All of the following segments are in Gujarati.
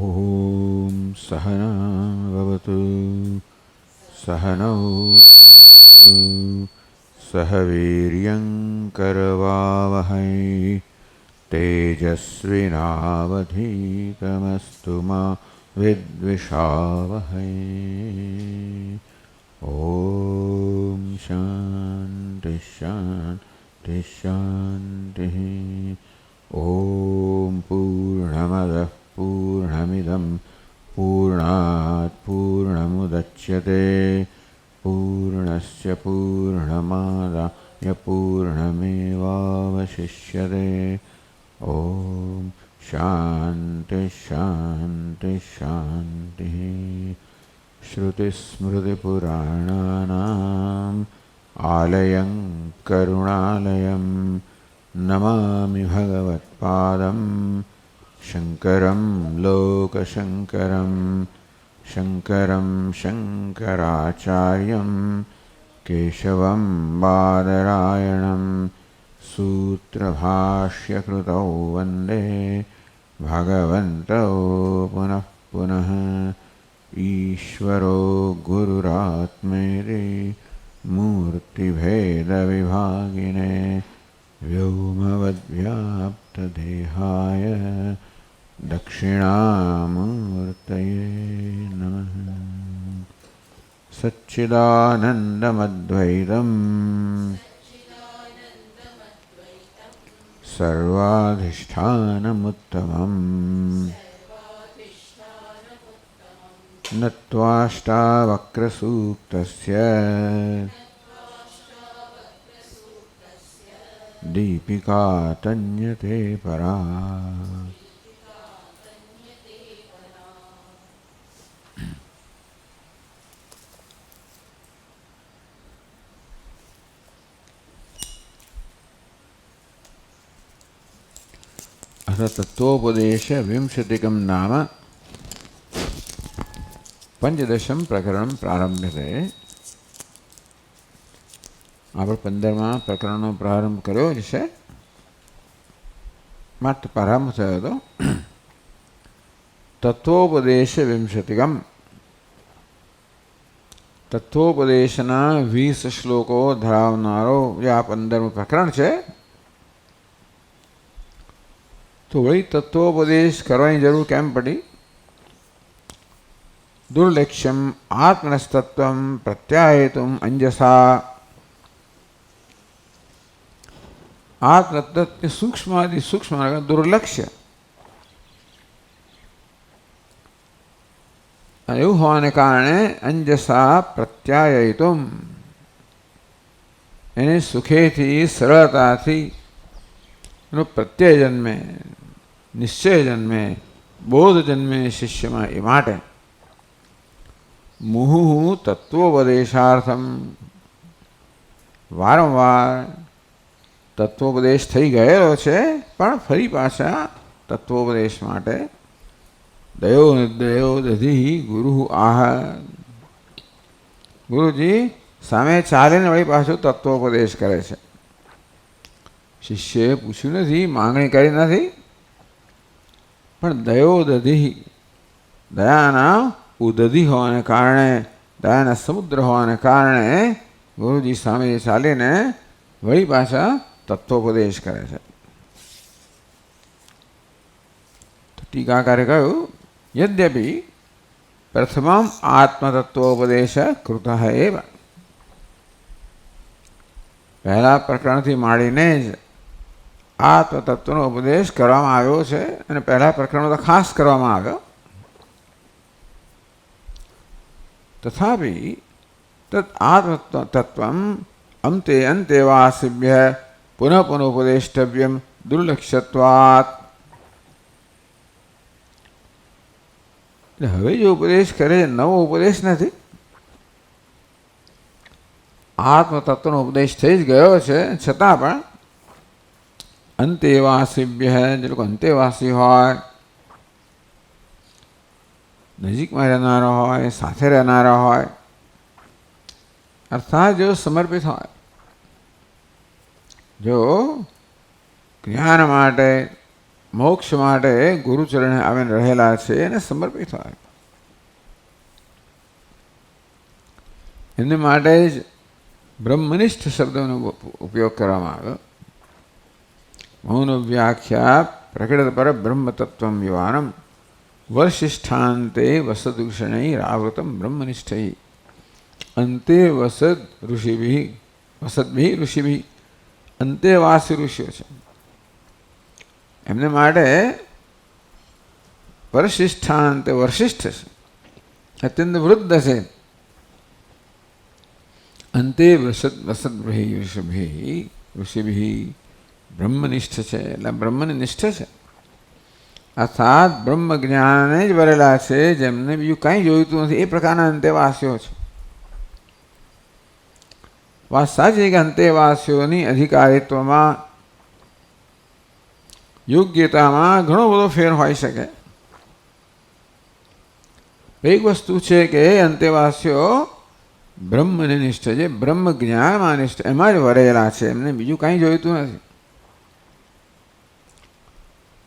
ॐ सहनाववतु सहनौ सह वीर्यं करवावहै तेजस्विनावधीतमस्तु मा विद्विषावहै। ॐ शान्ति शान्ति शान्तिः। ॐ पूर्णमदः पूर्णमिदं पूर्णात् पूर्णमुदच्यते पूर्णस्य पूर्णमादाय पूर्णमेवावशिष्यते। ॐ शान्ति शान्ति शान्तिः। श्रुतिस्मृतिपुराणानाम् आलयं करुणालयं नमामि भगवत्पादं शङ्करं लोकशङ्करं शङ्करं शङ्कराचार्यं केशवं बादरायणं सूत्रभाष्यकृतौ वन्दे भगवन्तौ पुनः पुनः। ईश्वरो गुरुरात्मेति मूर्तिभेदविभागिने व्योमवद्व्याप्तदेहाय दक्षिणामूर्तये नमः। सच्चिदानन्दमद्वैतम् सर्वाधिष्ठानमुत्तमम् नत्वाष्टावक्रसूक्तस्य दीपिका तन्यते परा। अथ तत्वोपदेश विंशतिकं नाम पंचदशम प्रकरण प्रारंभ्यते। આપણે 15મા પ્રકરણનો પ્રારંભ કર્યો છે, માત્ર પ્રારંભ થયો હતો. તત્વોપદેશ વિંશતિકમ, તત્વોપદેશના 20 શ્લોકો ધરાવનારો જે આ 15મું પ્રકરણ છે, તો વળી તત્વોપદેશ કરવાની જરૂર કેમ પડી? दुर्लक्ष्यम आत्मनस्तत्वं प्रत्यायतुम अंजसा. आत्मतत्व सूक्ष्मादि सूक्ष्म दुर्लक्ष्य એવું હોવાને કારણે અંજસા પ્રત્યાયતુમ, એને સુખેથી સરળતાથી એનો પ્રત્યય જન્મે, નિશ્ચય જન્મે, બોધ જન્મે શિષ્યમાં. એ માટે મુહુ તત્વોપદેશાર્થમ, વારંવાર તત્વોપદેશ થઈ ગયેલો છે, પણ ફરી પાછા તત્વોપદેશ માટે દયો દયો દધી ગુરુ આહ, ગુરુજી સામે ચાલીને વળી પાછું તત્વોપદેશ કરે છે. શિષ્યએ પૂછ્યું નથી, માંગણી કરી નથી, પણ દયો દધી, દયાના ઉદધી હોવાને કારણે, દયાના સમુદ્ર હોવાને કારણે ગુરુજી સામે ચાલીને વળી પાછા તત્વોપદેશ કરે છે. તો ટીકાકારે કહ્યું, યદ્યપિ પ્રથમમ આત્મતત્વોપદેશ કૃત એવ, પહેલા પ્રકરણથી માંડીને જ આત્મતત્વનો ઉપદેશ કરવામાં આવ્યો છે, અને પહેલા પ્રકરણમાં તો ખાસ કરવામાં આવ્યો. तथापि तत् आत्मतत्वं अन्ते अन्तेवासिभ्य पुनः पुनः उपदेष्टव्यं दुर्लक्ष्यत्वात्. હવે જો ઉપદેશ કરે, નવો ઉપદેશ નથી. આત્મતત્વનો ઉપદેશ થઈ જ ગયો છે, છતાં પણ અંતેવાસીભ્ય, જે લોકો અંતેવાસી હોય, નજીકમાં રહેનારા હોય, સાથે રહેનારા હોય, અર્થાત જો સમર્પિત હોય, જો જ્ઞાન માટે મોક્ષ માટે ગુરુચરણે આવીને રહેલા છે એને સમર્પિત હોય. એમને માટે જ બ્રહ્મનિષ્ઠ શબ્દનો ઉપયોગ કરવામાં આવ્યો. મૌન વ્યાખ્યા પ્રકૃત પર બ્રહ્મ તત્વમ યુવાનમ વર્ષિષ્ઠાંતે વસદૂષણૈરાવૃતમ બ્રહ્મનિષ્ઠૈ અંતે વસદ ઋષિભિ વસદભિ ઋષિભિ અંતેવાસી ઋષિઓ છે. એમને માટે વર્ષિષ્ઠાંતે વરિષ્ઠ છે, અત્યંત વૃદ્ધ છે. અંતે વસદભિ ઋષિભિ બ્રહ્મનિષ્ઠ છે, એટલે બ્રહ્મને નિષ્ઠ છે. અર્થાત બ્રહ્મ જ્ઞાને જ વરેલા છે, જેમને બીજું કંઈ જોઈતું નથી એ પ્રકારના અંતેવાસીઓ છે. વાત સાચી કે અંતેવાસીઓની અધિકારીત્વમાં યોગ્યતામાં ઘણો બધો ફેર હોઈ શકે. એક વસ્તુ છે કે અંતેવાસીઓ બ્રહ્મને નિષ્ઠ છે, બ્રહ્મ જ્ઞાનમાં નિષ્ઠ, એમાં જ વરેલા છે, એમને બીજું કંઈ જોઈતું નથી.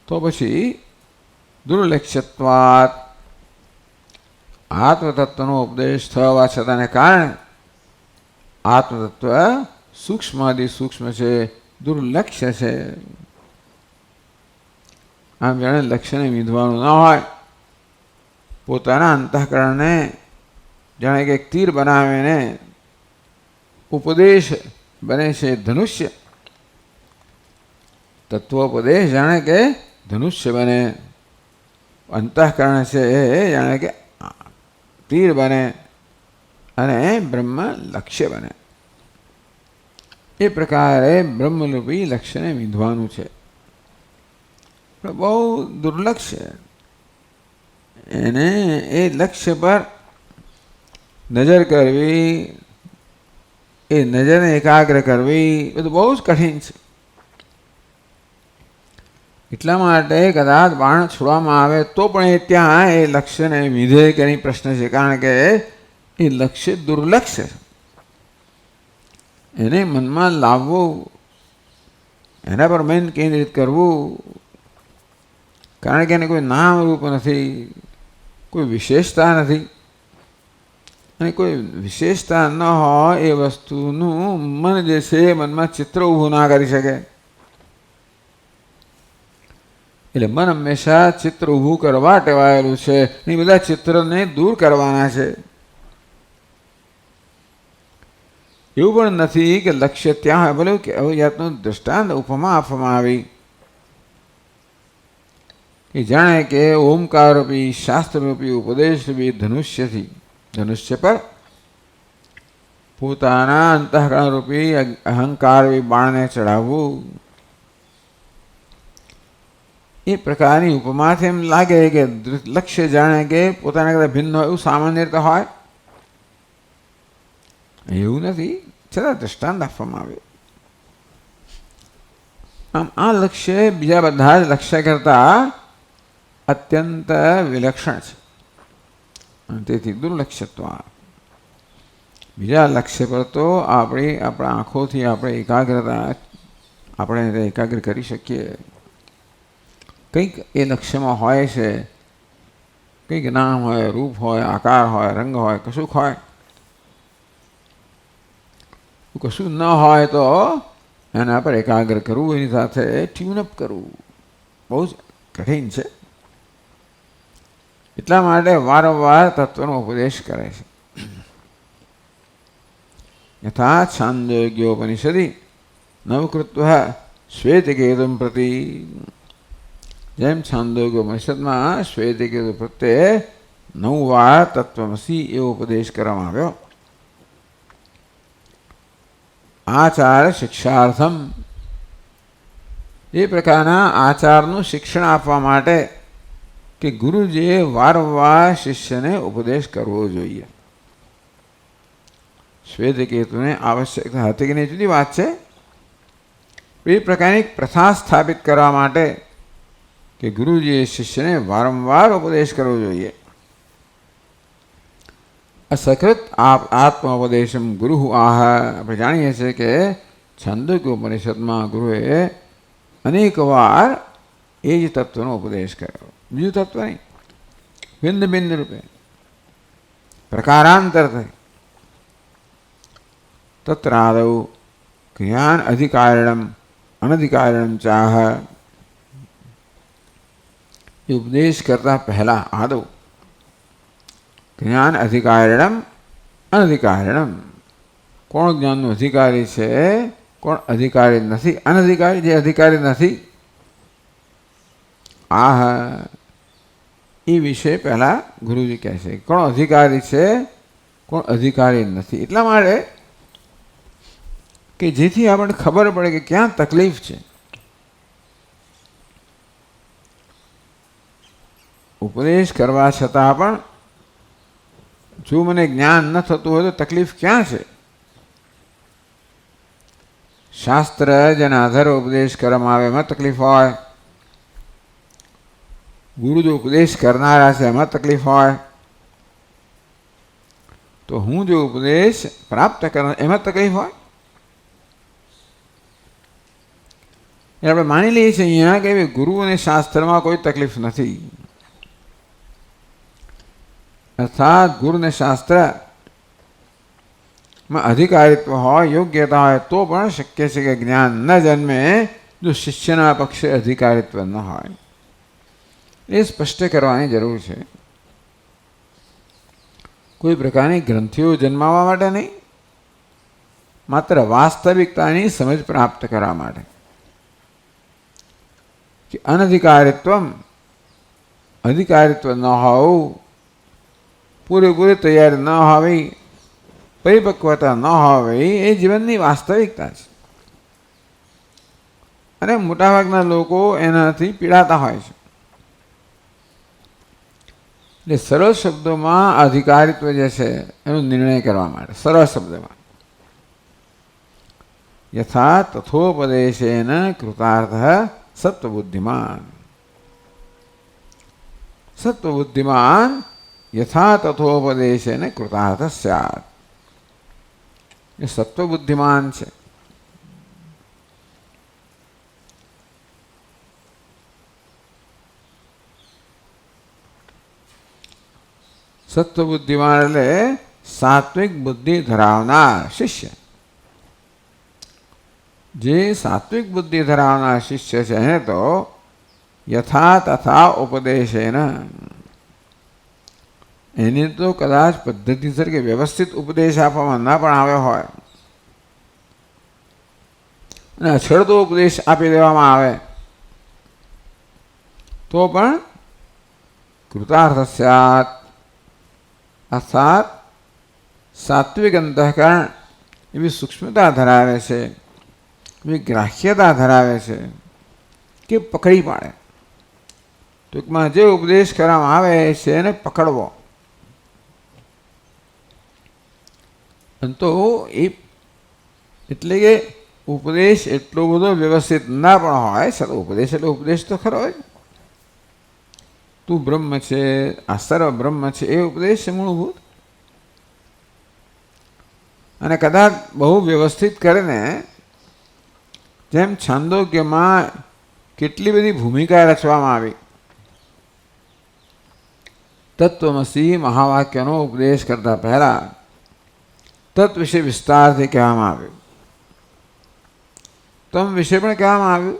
તો પછી દુર્લક્ષ્યત્વાત આત્મતત્વનો ઉપદેશ થવા છતાંને કારણે આત્મતત્વ સૂક્ષ્માદિ સૂક્ષ્મ છે, દુર્લક્ષ્ય છે. આમ જાણે લક્ષ્યને વિંધવાનું ન હોય, પોતાના અંતઃકરણને જાણે કે એક તીર બનાવીને ઉપદેશ બને છે ધનુષ્ય. તત્વોપદેશ જાણે કે ધનુષ્ય બને, અંતઃકરણ છે એ જાણે કે તીર બને અને બ્રહ્મ લક્ષ્ય બને. એ પ્રકારે બ્રહ્મરૂપી લક્ષ્યને વિંધવાનું છે. બહુ દુર્લક્ષ્ય, એને એ લક્ષ્ય પર નજર કરવી, એ નજરને એકાગ્ર કરવી, બધું બહુ જ કઠિન છે. એટલા માટે કદાચ બાણ છોડવામાં આવે તો પણ એ ત્યાં એ લક્ષ્યને વિધેય કરી પ્રશ્ન છે, કારણ કે એ લક્ષ્ય દુર્લક્ષ્ય છે. એને મનમાં લાવવું, એના પર મન કેન્દ્રિત કરવું, કારણ કે એને કોઈ નામ રૂપ નથી, કોઈ વિશેષતા નથી. અને કોઈ વિશેષતા ન હોય એ વસ્તુનું મન જે છે મનમાં ચિત્ર ઊભું ના કરી શકે. એટલે મન હંમેશા ચિત્ર ઊભું કરવા ટેવાયેલું છે, એ બધા ચિત્રને દૂર કરવાના છે. એવું પણ નથી કે લક્ષ્ય ત્યાં હોય, ભલે કે આવી જાતનું દૃષ્ટાંત ઉપમા આપવામાં આવી કે જાણે કે ઓમકારરૂપી શાસ્ત્રરૂપી ઉપદેશરૂપી ધનુષ્ય પર પોતાના અંતઃકરણરૂપી અહંકારરૂપી બાણને ચડાવવું. એ પ્રકારની ઉપમાથી એમ લાગે કે લક્ષ્ય જાણે કે પોતાના કરતાં ભિન્ન હોય એવું સામાન્ય રીતે હોય. એવું નથી, છતાં દૃષ્ટાંત આપવામાં આવે. આમ આ લક્ષ્ય બીજા બધા જ લક્ષ્ય કરતાં અત્યંત વિલક્ષણ છે, અને તેથી દુર્લક્ષ્યત્વ. બીજા લક્ષ્ય પર તો આપણા આંખોથી આપણે એકાગ્ર કરી શકીએ. કંઈક એ લક્ષ્યમાં હોય છે, કંઈક નામ હોય, રૂપ હોય, આકાર હોય, રંગ હોય, કશુંક હોય. કશું ન હોય તો એના પર એકાગ્ર કરવું, એની સાથે ટ્યુનઅપ કરવું બહુ જ કઠિન છે. એટલા માટે વારંવાર તત્વનો ઉપદેશ કરે છે. યથા છાંદોગ્યોપનિષદિ નવકૃત્વ શ્વેતકેતુમ પ્રતિ, જેમ છાંદોગ્યોપનિષદમાં શ્વેતકેતુ પ્રત્યે 9 વાર તત્વમસી એવો ઉપદેશ કરવામાં આવ્યો. આચાર શિક્ષાર્થમ, એ પ્રકારના આચારનું શિક્ષણ આપવા માટે કે ગુરુજીએ વારંવાર શિષ્યને ઉપદેશ કરવો જોઈએ. શ્વેતકેતુને આવશ્યકતા હતી કે નહીં જુદી વાત છે. એ પ્રકારની પ્રથા સ્થાપિત કરવા માટે કે ગુરુજીએ શિષ્યને વારંવાર ઉપદેશ કરવો જોઈએ. અસકૃત આત્મોપદેશમ ગુરુ આહ, આપણે જાણીએ છીએ કે છાંદોગ્યોપનિષદમાં ગુરુએ અનેક વાર એ જ તત્વનો ઉપદેશ કર્યો, બીજું તત્વ નહીં. ભિન્ન ભિન્ન રૂપે પ્રકારાંતર થઈ તત્રાદૌ જ્ઞાન અધિકારિણમ અનધિકારિણમ ચાહ. એ ઉપદેશ કરતા પહેલા આદૌ જ્ઞાન અધિકારિણમ અનધિકારિણમ, કોણ જ્ઞાનનો અધિકારી છે, કોણ અધિકારી નથી, અનધિકારી જે અધિકારી નથી, આહ એ વિશે પહેલા ગુરુજી કહે છે. કોણ અધિકારી છે, કોણ અધિકારી નથી. એટલા માટે કે જેથી આપણને ખબર પડે કે ક્યાં તકલીફ છે. ઉપદેશ કરવા છતાં પણ જો મને જ્ઞાન ન થતું હોય તો તકલીફ ક્યાં છે. શાસ્ત્ર જેના આધારે ઉપદેશ કરવામાં આવે એમાં તકલીફ હોય, ગુરુ જો ઉપદેશ કરનારા છે એમાં તકલીફ હોય, તો હું જો ઉપદેશ પ્રાપ્ત કરનાર એમાં તકલીફ હોય. એટલે આપણે માની લઈએ છીએ અહીંયા કે ગુરુ અને શાસ્ત્રમાં કોઈ તકલીફ નથી. અર્થાત ગુરુ અને શાસ્ત્રમાં અધિકારીત્વ હોય, યોગ્યતા હોય તો પણ શક્ય છે કે જ્ઞાન ન જન્મે જો શિષ્યના પક્ષે અધિકારીત્વ ન હોય. એ સ્પષ્ટ કરવાની જરૂર છે. કોઈ પ્રકારની ગ્રંથિઓ જન્માવવા માટે નહીં, માત્ર વાસ્તવિકતાની સમજ પ્રાપ્ત કરવા માટે કે અનધિકારિત્વ અધિકારિત્વ ન હોવું, પૂરેપૂરી તૈયારી ન હોવી, પરિપક્વતા ન હોવી એ જીવનની વાસ્તવિકતા છે. અને મોટાભાગના લોકો એનાથી પીડાતા હોય છે. એટલે સરળ શબ્દોમાં અધિકારીત્વ જે છે એનો નિર્ણય કરવા માટે સરળ શબ્દમાં યથા તથોપદેશેન કૃતાર્થ સત્વબુદ્ધિમાન. સત્વબુદ્ધિમાન યથા તથોપદેશેન કૃતાર્થ સ્યાત. એ સત્વબુદ્ધિમાન છે. સત્વબુદ્ધિમાન એટલે સાત્વિક બુદ્ધિ ધરાવનાર શિષ્ય. જે સાત્વિક બુદ્ધિ ધરાવનાર શિષ્ય છે એને તો યથા તથા ઉપદેશેન, એને તો કદાચ પદ્ધતિસર કે વ્યવસ્થિત ઉપદેશ આપવામાં ના પણ આવ્યો હોય અને અછડતો ઉપદેશ આપી દેવામાં આવે તો પણ કૃતાર્થ સ્યાત. અર્થાત સાત્વિક અંતઃકરણ એવી સૂક્ષ્મતા ધરાવે છે, એવી ગ્રાહ્યતા ધરાવે છે કે પકડી પાડે. ટૂંકમાં જે ઉપદેશ કરવામાં આવે છે એને પકડવો. તો એ એટલે કે ઉપદેશ એટલો બધો વ્યવસ્થિત ના પણ હોય, ચલો ઉપદેશ એટલે ઉપદેશ તો ખરો હોય. તું બ્રહ્મ છે, આ સર્વ બ્રહ્મ છે એ ઉપદેશ છે મૂળભૂત. અને કદાચ બહુ વ્યવસ્થિત કરીને જેમ છાંદોગ્યમાં કેટલી બધી ભૂમિકા રચવામાં આવી. તત્વમસી મહાવાક્યનો ઉપદેશ કરતા પહેલા તત્વ વિશે વિસ્તારથી કહેવામાં આવ્યું, તમ વિશે પણ કહેવામાં આવ્યું,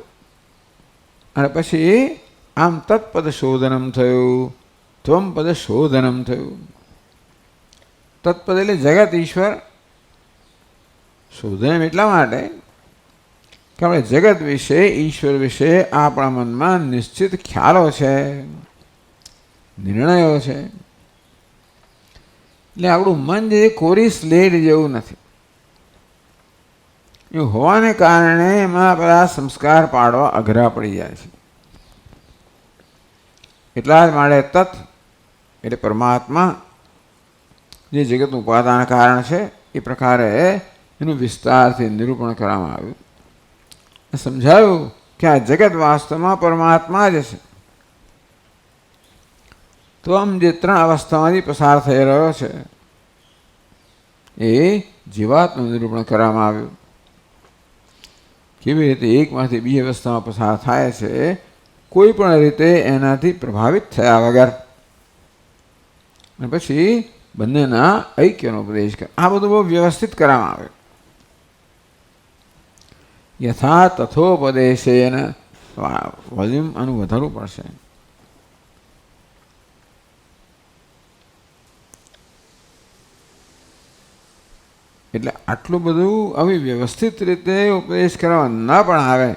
અને પછી આમ તત્પદ શોધનમ થયું, ત્વમ પદ શોધનમ થયું. તત્પદ એટલે જગત ઈશ્વર, શોધનમ એટલા માટે કે આપણે જગત વિશે ઈશ્વર વિશે આપણા મનમાં નિશ્ચિત ખ્યાલો છે, નિર્ણયો છે. એટલે આપણું મન જે કોરી સ્લેટ જેવું નથી. એ હોવાને કારણે એમાં બધા સંસ્કાર પાડવા અઘરા પડી જાય છે. એટલા જ માટે તત્ એટલે પરમાત્મા જે જગતનું ઉપાદાન કારણ છે એ પ્રકારે એનું વિસ્તારથી નિરૂપણ કરવામાં આવ્યું. સમજાયું કે આ જગત વાસ્તવમાં પરમાત્મા જ છે. તો આમ જે ત્રણ અવસ્થામાંથી પસાર થઈ રહ્યો છે એ જીવાત્મા નિરૂપણ કરવામાં આવ્યું. કેવી રીતે એકમાંથી બીજી અવસ્થામાં પસાર થાય છે, કોઈ પણ રીતે એનાથી પ્રભાવિત થયા વગર. અને પછી બંનેના ઐક્યનો ઉપદેશ કરે. આ બધું બહુ વ્યવસ્થિત કરવામાં આવે. યથા તથોપદેશેન. વોલ્યુમ આનું વધારવું પડશે. એટલે આટલું બધું આવી વ્યવસ્થિત રીતે ઉપદેશ કરવા ન પણ આવે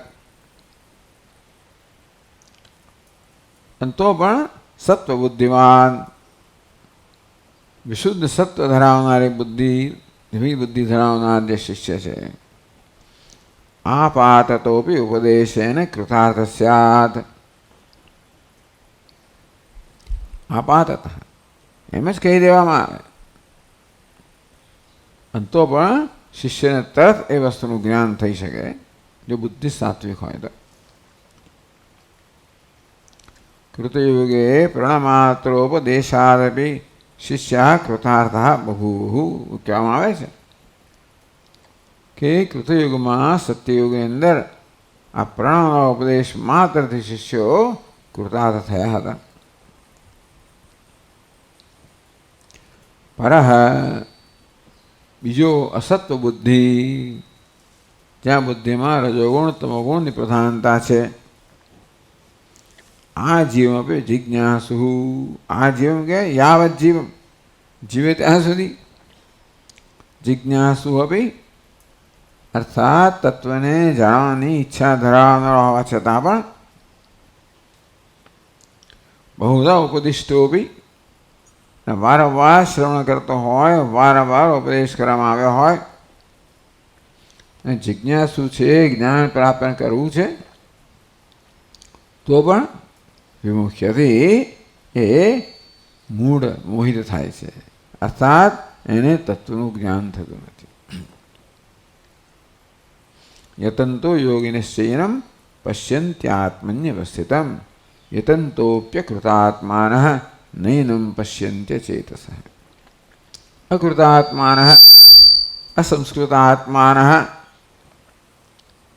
અને તો પણ સત્વ બુદ્ધિવાન, વિશુદ્ધ સત્વ ધરાવનારી બુદ્ધિ, એવી બુદ્ધિ ધરાવનાર જે શિષ્ય છે, આપાતતોપી ઉપદેશેન કૃતાર્થ સ્યાત. આપાતત એમ જ કહી દેવામાં આવે અને તો પણ શિષ્યને તરત એ વસ્તુનું જ્ઞાન થઈ શકે જો બુદ્ધિ સાત્વિક હોય તો. કૃતયુગે પ્રણમાત્રોપદેશાદપી શિષ્યા કૃતાર્થા બભૂવ કહેવામાં આવે છે કે કૃતયુગમાં, સત્યયુગની અંદર આ પ્રણવનો ઉપદેશ માત્રથી શિષ્યો કૃતાર્થ થયા હતા. પરહ બીજો અસત્વ બુદ્ધિ, જ્યાં બુદ્ધિમાં રજોગુણ તમોગુણની પ્રધાનતા છે. આ જીવમ જિજ્ઞાસુ. આ જીવમ કે યાવત જીવમ, જીવે ત્યાં સુધી. જિજ્ઞાસુ અપી અર્થાત તત્વને જાણવાની ઈચ્છા ધરાવનાર હોવા છતાં પણ બહુધા ઉપદિષ્ટો બી, વારંવાર શ્રવણ કરતો હોય, વારંવાર ઉપદેશ કરવામાં આવ્યો હોય અને જિજ્ઞાસુ છે, જ્ઞાન પ્રાપ્ત કરવું છે, તો પણ વિમુખ્યથી એ મૂળ મોહિત થાય છે. અર્થાત એને તત્વનું જ્ઞાન થતું નથી. યતંતો યોગિનિશ્ચયનમ પશ્યન્ત્યાત્મન્યવસ્થિતમ યતંતોપ્યકૃતાત્માનઃ નૈનમ પશ્યન્ત્ય ચેતસઃ. અકૃતાત્માનઃ અસંસ્કૃતાત્માનઃ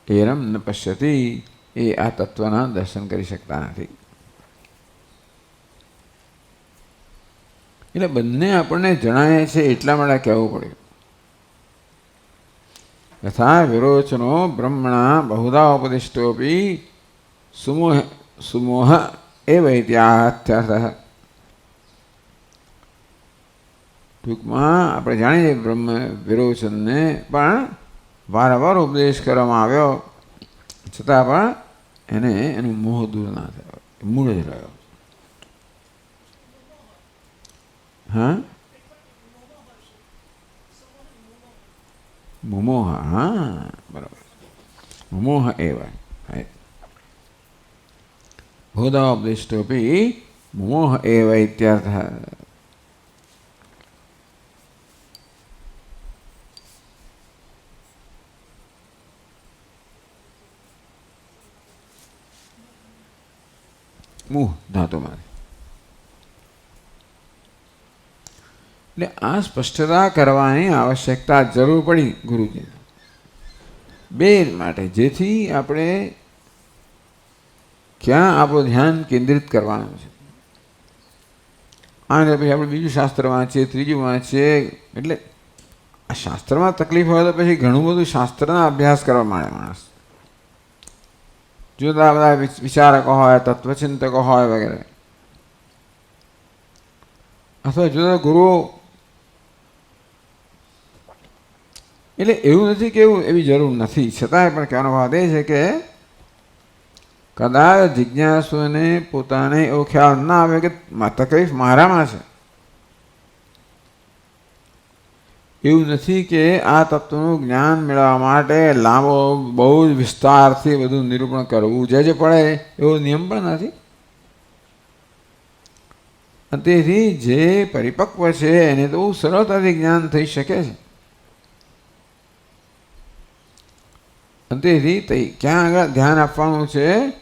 એરમ ન પશ્યતિ. એ આ તત્વના દર્શન કરી શકતા નથી. એટલે બંને આપણને જણાય છે એટલા માટે કહેવું પડ્યું. યથા વિરોચનો બ્રહ્મણા બહુધા ઉપદિષ્ટોપી સુમોહ એવ ઇત્યાર્થઃ. ટૂંકમાં આપણે જાણીએ બ્રહ્મ વિરોચનને પણ વારંવાર ઉપદેશ કરવામાં આવ્યો છતાં પણ એને એનું મોહ દૂર ના થયો, મૂળ જ રહ્યો. હા, મુમોહ. હા, બરાબર. મુમોહ એવા બહુધા ઉપદિષ્ટોપી મુમોહ એવ ઇત્યર્થઃ. મુહ ધાતુમાં. એટલે આ સ્પષ્ટતા કરવાની આવશ્યકતા જરૂર પડી ગુરુજી બે માટે, જેથી આપણે ક્યાં આપણું ધ્યાન કેન્દ્રિત કરવાનું છે. આને પછી આપણે બીજું શાસ્ત્ર વાંચીએ, ત્રીજું વાંચીએ, એટલે આ શાસ્ત્રમાં તકલીફ હોય તો પછી ઘણું બધું શાસ્ત્રના અભ્યાસ કરવા માંડે માણસ. જુદા બધા વિચારકો હોય, તત્વચિંતકો હોય વગેરે, અથવા જુદા ગુરુઓ. એટલે એવું નથી કે એવી જરૂર નથી, છતાંય પણ કહેવાનો ભાવ એ છે કે કદાચ જિજ્ઞાસુને પોતાને એવો ખ્યાલ ના આવે કે તકલીફ મારામાં છે. એવું નથી કે આ તત્વનું જ્ઞાન મેળવવા માટે લાંબો બહુ જ વિસ્તારથી બધું નિરૂપણ કરવું જે પડે એવો નિયમ પણ નથી. તેથી જે પરિપક્વ છે એને તો બહુ સરળતાથી જ્ઞાન થઈ શકે છે. તેથી ક્યાં આગળ ધ્યાન આપવાનું છે?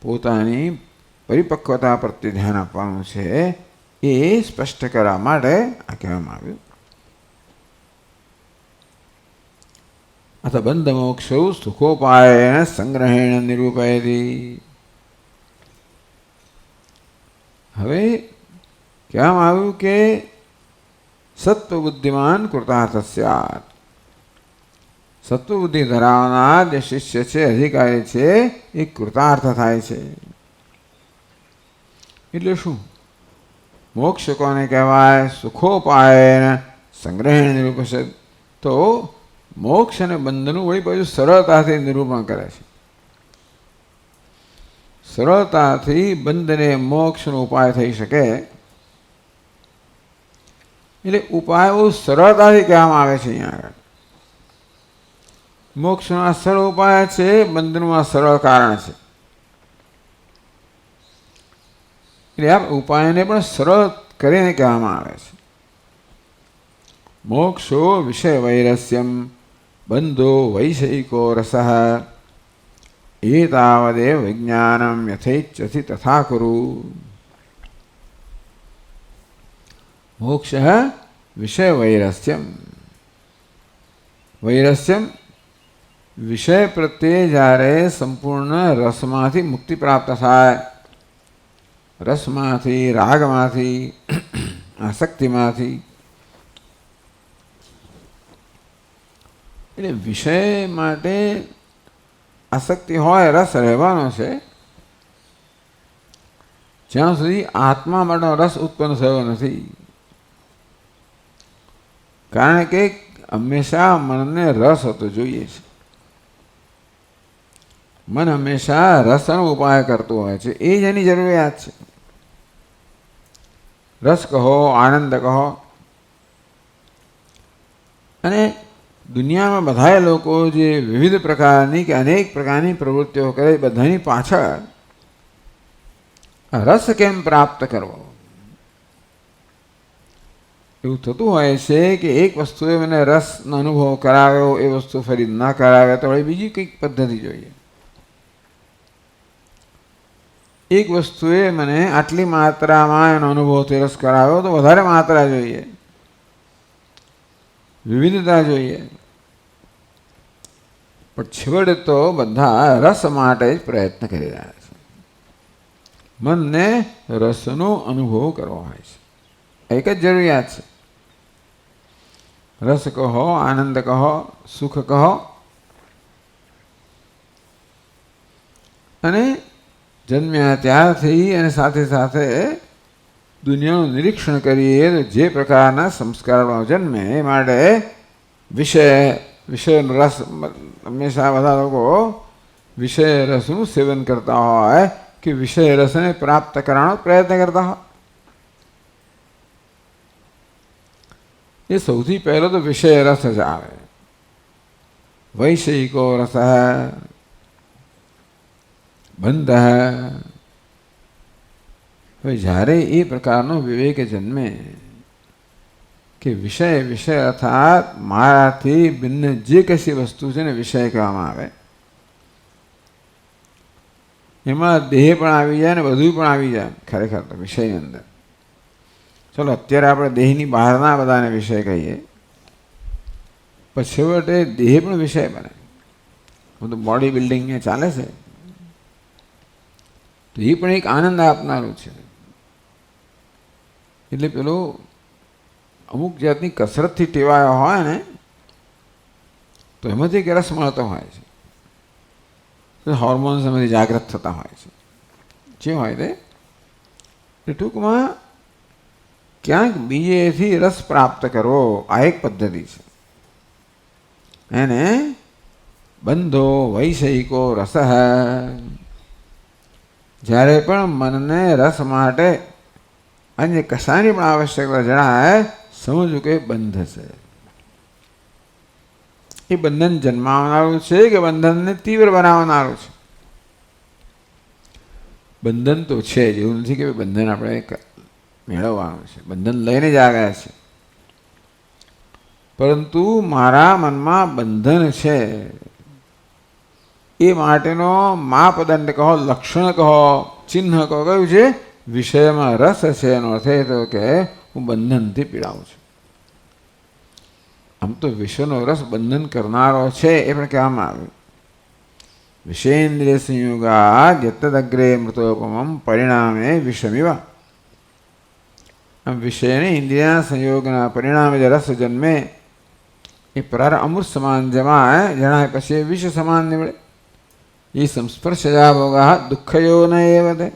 પોતાની પરિપક્વતા પ્રત્યે ધ્યાન આપવાનું છે. એ સ્પષ્ટ કરવા માટે આ કહેવામાં આવ્યું. અથ બંધ મોક્ષ સુખોપાય સંગ્રહેણ નિરૂપયતી. હવે કહેવામાં આવ્યું કે સત્વબુદ્ધિમાન કૃતાર્થ સ્યાત. સત્વબુદ્ધિ ધરાવનાર જે શિષ્ય છે, અધિકારી છે, એ કૃતાર્થ થાય છે. એટલે શું? મોક્ષ કોને કહેવાય? સુખોપાયન સંગ્રહેણ નિરૂપશે. તો મોક્ષ અને બંધનું વળી પાછું સરળતાથી નિરૂપણ કરે છે. સરળતાથી બંધને મોક્ષનો ઉપાય થઈ શકે એટલે ઉપાય બહુ સરળતાથી કહેવામાં આવે છે. અહીંયા આગળ મોક્ષનો આ સરળ ઉપાય છે, બંધનું આ સરળ કારણ છે. એટલે આ ઉપાયને પણ સરળ કરીને કહેવામાં આવે છે. મોક્ષો વિષય વૈરસ્યમ બંધો વૈષયિકો રસઃ એતાવદેવ વિજ્ઞાનમ યથેચ્છસી તથા કુરુ. મોક્ષ વિષય વૈરસ્યમ. વૈરસ્યમ વિષય પ્રત્યે જ્યારે સંપૂર્ણ રસમાંથી મુક્તિ પ્રાપ્ત થાય, રસમાંથી, રાગમાંથી, આસક્તિમાંથી, એટલે વિષય માટે આસક્તિ હોય, રસ રહેવાનો છે જ્યાં સુધી આત્મા માટેનો રસ ઉત્પન્ન થયો નથી. કારણ કે હંમેશા મનને રસ હોતો જોઈએ છે. મન હંમેશા રસનો ઉપાય કરતું હોય છે, એ જ એની જરૂરિયાત છે. રસ કહો, આનંદ કહો. અને દુનિયામાં બધા લોકો જે વિવિધ પ્રકારની કે અનેક પ્રકારની પ્રવૃત્તિઓ કરે, બધાની પાછળ રસ કેમ પ્રાપ્ત કરવો એવું થતું હોય છે કે એક વસ્તુએ મને રસનો અનુભવ કરાવ્યો, એ વસ્તુ ફરી ન કરાવે તો હવે બીજી કંઈક પદ્ધતિ જોઈએ. એક વસ્તુએ મને આટલી માત્રામાં એનો અનુભવથી રસ કરાવ્યો તો વધારે માત્રા જોઈએ, વિવિધતા જોઈએ. પણ છેવટે તો બધા રસ માટે જ પ્રયત્ન કરી રહ્યા છે. મનને રસનો અનુભવ કરવો હોય છે, એક જ જરૂરિયાત છે. રસ કહો, આનંદ કહો, સુખ કહો. અને જન્મ્યા ત્યારથી અને સાથે સાથે દુનિયાનું નિરીક્ષણ કરીએ તો જે પ્રકારના સંસ્કારો જન્મે એ માટે વિષયનો રસ, હંમેશા બધા લોકો વિષય રસનું સેવન કરતા હોય કે વિષય રસને પ્રાપ્ત કરવાનો પ્રયત્ન કરતા હોય. એ સૌથી પહેલો તો વિષય રસ જ આવે. વૈષયિકો રસ બંધ. હવે જ્યારે એ પ્રકારનો વિવેક જન્મે કે વિષય અર્થાત મારાથી ભિન્ન જે કશી વસ્તુ છે ને વિષય કહેવામાં આવે, એમાં દેહ પણ આવી જાય ને બધું પણ આવી જાય. ખરેખર તો વિષયની અંદર, ચલો અત્યારે આપણે દેહની બહારના બધાને વિષય કહીએ, પછી છેવટે દેહ પણ વિષય બને. બધું બોડી બિલ્ડિંગ ચાલે છે તો એ પણ એક આનંદ આપનારું છે. એટલે પેલો અમુક જાતની કસરતથી ટેવાયો હોય ને તો એમાંથી એક રસ મળતો હોય છે. હોર્મોન્સ એમાંથી જાગૃત થતા હોય છે, જે હોય તે. ટૂંકમાં ક્યાંક બીજેથી રસ પ્રાપ્ત કરવો આ એક પદ્ધતિ છે. એને બંધો વૈષયિકો રસ. જ્યારે પણ મનને રસ માટે અન્ય કશાની પણ આવશ્યકતા જણાય, સમજવું કે બંધ છે. એ બંધન જન્માવનારું છે કે બંધનને તીવ્ર બનાવનારું છે? બંધન તો છે જ, એવું નથી કે બંધન આપણે મેળવવાનું છે. બંધન લઈને જ આવ્યા છે. પરંતુ મારા મનમાં બંધન છે એ માટેનો માપદંડ કહો, લક્ષણ કહો, ચિહ્ન કહો, કયું છે? વિષયમાં રસ છે. એનો અર્થ એ થયો કે હું બંધનથી પીડાઉં છું. આમ તો વિષયનો રસ બંધન કરનારો છે એ પણ કહેવામાં આવ્યું. વિષેન્દ્રિય સંયોગા યતદગ્રે મૃતોપમમ પરિણામે વિષમિવા. આમ વિષયને ઇન્દ્રિયના સંયોગના પરિણામે જે રસ જન્મે એ પ્રાર અમૃત સમાન જણાય પછી એ વિષ સમાન નીવડે. એ સંસ્પર્શજા ભોગા દુઃખયો ન એવ તે.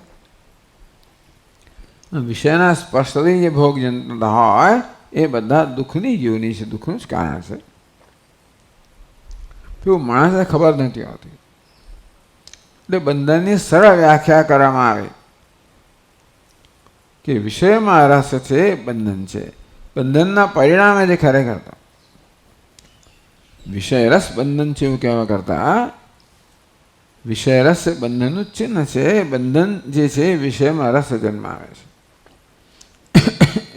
વિષયના સ્પર્શથી જે ભોગ જનતા હોય એ બધા દુઃખની યોની છે, દુઃખનું જ કારણ છે. પેલું માણસને ખબર નથી હોતી એટલે બંધનની સરળ વ્યાખ્યા કરવામાં આવે કે વિષયમાં રસ છે, બંધન છે. બંધનના પરિણામે જે ખરેખર વિષય રસ બંધન છે એવું કહેવા કરતા વિષય રસ બંધનનું જ ચિહ્ન છે. બંધન જે છે વિષયમાં રસ જન્માવે છે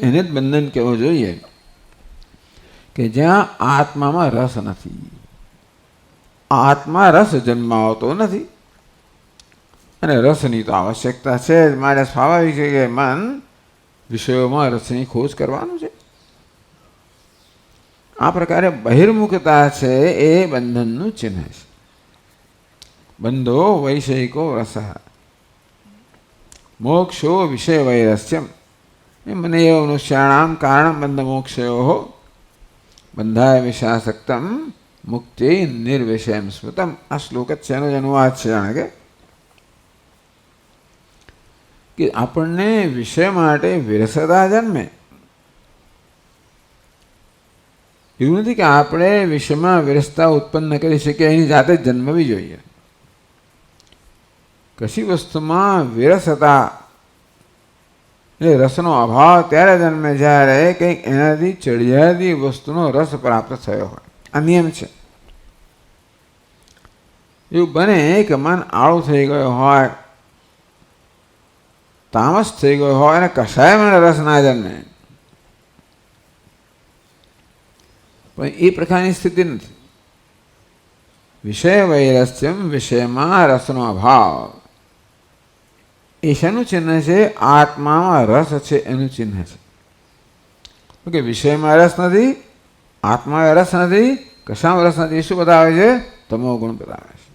એને જ બંધન કહેવું જોઈએ કે જ્યાં આત્મામાં રસ નથી. આત્મા રસ જન્માવતો નથી અને રસની તો આવશ્યકતા છે જ. મારે સ્વાભાવિક છે કે મન વિષયોમાં રસની ખોજ કરવાનું છે. આ પ્રકારે બહિર્મુખતા છે એ બંધનનું ચિહ્ન છે. બંધો વૈષયિકો રસ મોક્ષો વિષય વૈરસ્યમ મને એવ મનુષ્યાણામ કારણ બંધ મોક્ષયો બંધાય વિષયાસક્તમ મુક્તિ નિર્વિષયમ સ્મૃતમ. આ શ્લોક જ છે, એનો જ અનુવાદ છે. જાણે કે આપણને વિષય માટે વિરસતા જન્મે. એવું નથી કે આપણે વિષયમાં વિરસતા ઉત્પન્ન કરી શકીએ, એની જાતે જ જન્મવી જોઈએ. કશી વસ્તુમાં વિરસતા એટલે રસનો અભાવ ત્યારે જન્મે જ્યારે કંઈક એનાથી ચડિયાતી વસ્તુનો રસ પ્રાપ્ત થયો હોય. આ નિયમ છે. એવું બને કે મન આળું થઈ ગયો હોય, તામસ થઈ ગયો હોય અને કશાયમાં રસ ના જન્મે, પણ એ પ્રકારની સ્થિતિ નથી. વિષય વૈરસ્યમ વિષયમાં રસનો અભાવ એ શેનું ચિહ્ન છે? આત્મામાં રસ છે એનું ચિહ્ન છે. ઓકે, વિષયમાં રસ નથી, આત્મામાં રસ નથી, કશામાં રસ નથી. એ શું બતાવે છે? તમો ગુણ બતાવે છે.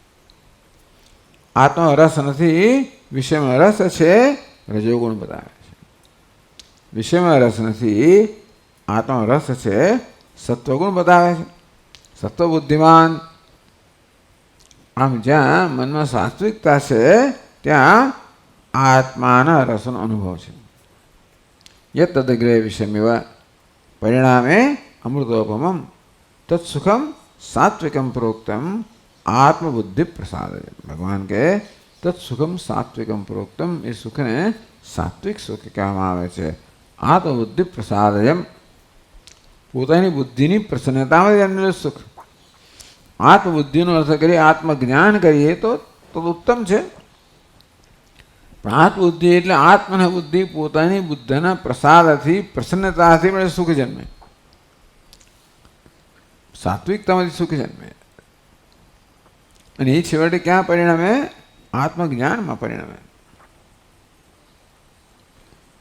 આત્મામાં રસ નથી, વિષયમાં રસ છે, રજોગુણ બતાવે છે. વિષયમાં રસ નથી, આત્મામાં રસ છે, સત્વગુણ બતાવે છે. સત્વ બુદ્ધિમાન. આમ જ્યાં મનમાં સાત્વિકતા છે ત્યાં આત્માના રસનો અનુભવ છે. યત તદગ્રહ વિષયમેવ પરિણામે અમૃતોપમમ તત્સુખમ સાત્વિકમ પ્રોક્તમ આત્મબુદ્ધિ પ્રસાદ. ભગવાન કે તત્સુખમ સાત્વિકમ પ્રોક્તમ, એ સુખને સાત્વિક સુખ કહેવામાં આવે છે. આત્મબુદ્ધિ પ્રસાદયમ, પોતાની બુદ્ધિની પ્રસન્નતામાં જન્મેલું સુખ. આત્મબુદ્ધિનો અર્થ કરીએ, આત્મજ્ઞાન કરીએ તો ઉત્તમ છે. પણ આત્મબુદ્ધિ એટલે આત્મના બુદ્ધિ, પોતાની બુદ્ધિના પ્રસાદથી પ્રસન્નતાથી પણ સુખ જન્મે. સાત્વિકતામાંથી સુખ જન્મે અને એ છેવટે ક્યાં પરિણમે? આત્મજ્ઞાનમાં પરિણમે.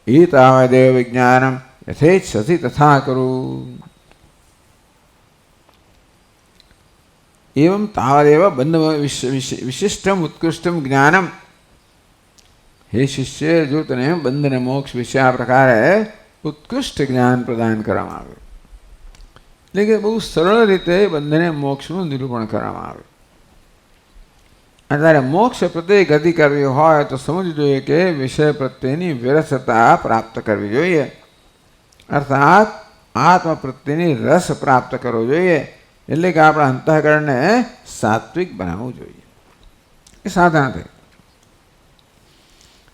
એ તાવદેવ વિજ્ઞાનમ યથેચ્છસી તથા કરું. એવં તાવદેવ બંધ વિશિષ્ટમ ઉત્કૃષ્ટમ જ્ઞાનમ. હે શિષ્ય, જો તને બંધને મોક્ષ વિશે આ પ્રકારે ઉત્કૃષ્ટ જ્ઞાન પ્રદાન કરવામાં આવ્યું, એટલે કે બહુ સરળ રીતે બંધને મોક્ષનું નિરૂપણ કરવામાં આવ્યું. અને તારે મોક્ષ પ્રત્યે ગતિ કરવી હોય તો સમજવું જોઈએ કે વિષય પ્રત્યેની વિરસતા પ્રાપ્ત કરવી જોઈએ. અર્થાત આત્મા પ્રત્યેની રસ પ્રાપ્ત કરવો જોઈએ. એટલે કે આપણા અંતઃકરણને સાત્વિક બનાવવું જોઈએ. એ સાધન છે.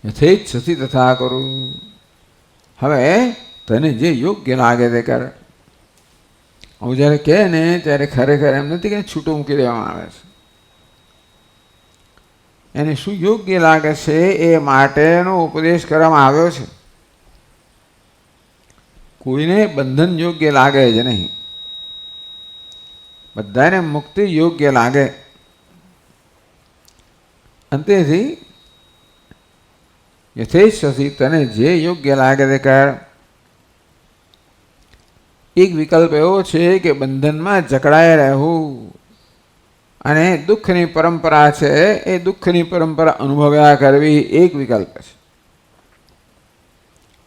યથેચ્છસી તથા કરું. હવે તને જે યોગ્ય લાગે તે કર. હું જ્યારે કહે ને ત્યારે ખરેખર એમ નથી કે છૂટું મૂકી દેવામાં આવે છે. એને શું યોગ્ય લાગે છે એ માટેનો ઉપદેશ કરવામાં આવ્યો છે. કોઈને બંધન યોગ્ય લાગે જ નહીં, બધાને મુક્તિ યોગ્ય લાગે. અંતેથી યથેચ્છસી, તને જે યોગ્ય લાગે તે કર. એક વિકલ્પ એવો છે કે બંધનમાં જકડાઈ રહેવું અને દુઃખની પરંપરા છે એ દુઃખની પરંપરા અનુભવ્યા કરવી, એક વિકલ્પ છે.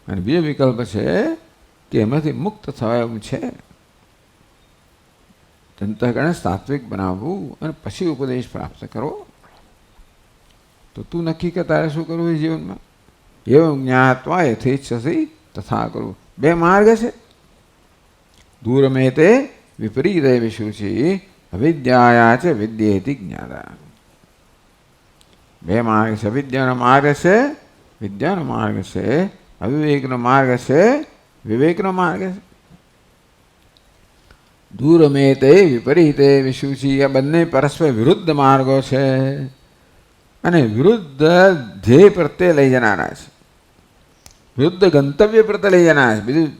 અને બીજો વિકલ્પ છે કે એમાંથી મુક્ત થવા એવું છે. અંતઃકરણ સાત્વિક બનાવવું અને પછી ઉપદેશ પ્રાપ્ત કરવો. તો તું નક્કી કે તારે શું કરવું એ જીવનમાં. એવું જ્ઞાત્વા યથેચ્છસી તથા કરવું. બે માર્ગ છે. દૂરમે તે વિપરીત વિશુચિ અવિદ્યાયા છે વિદ્યેતિ જ્ઞાતા. બે માર્ગ છે. અવિદ્યાનો માર્ગ છે, વિદ્યાનો માર્ગ છે. અવિવેકનો માર્ગ છે, વિવેકનો માર્ગ છે. દૂરમે તે વિપરીતે વિશુચિ આ બંને પરસ્પર વિરુદ્ધ માર્ગો છે અને વિરુદ્ધ ધ્યેય પ્રત્યે લઈ જનારા છે, વિરુદ્ધ ગંતવ્ય પ્રત્યે લઈ જનારા છે. બીજું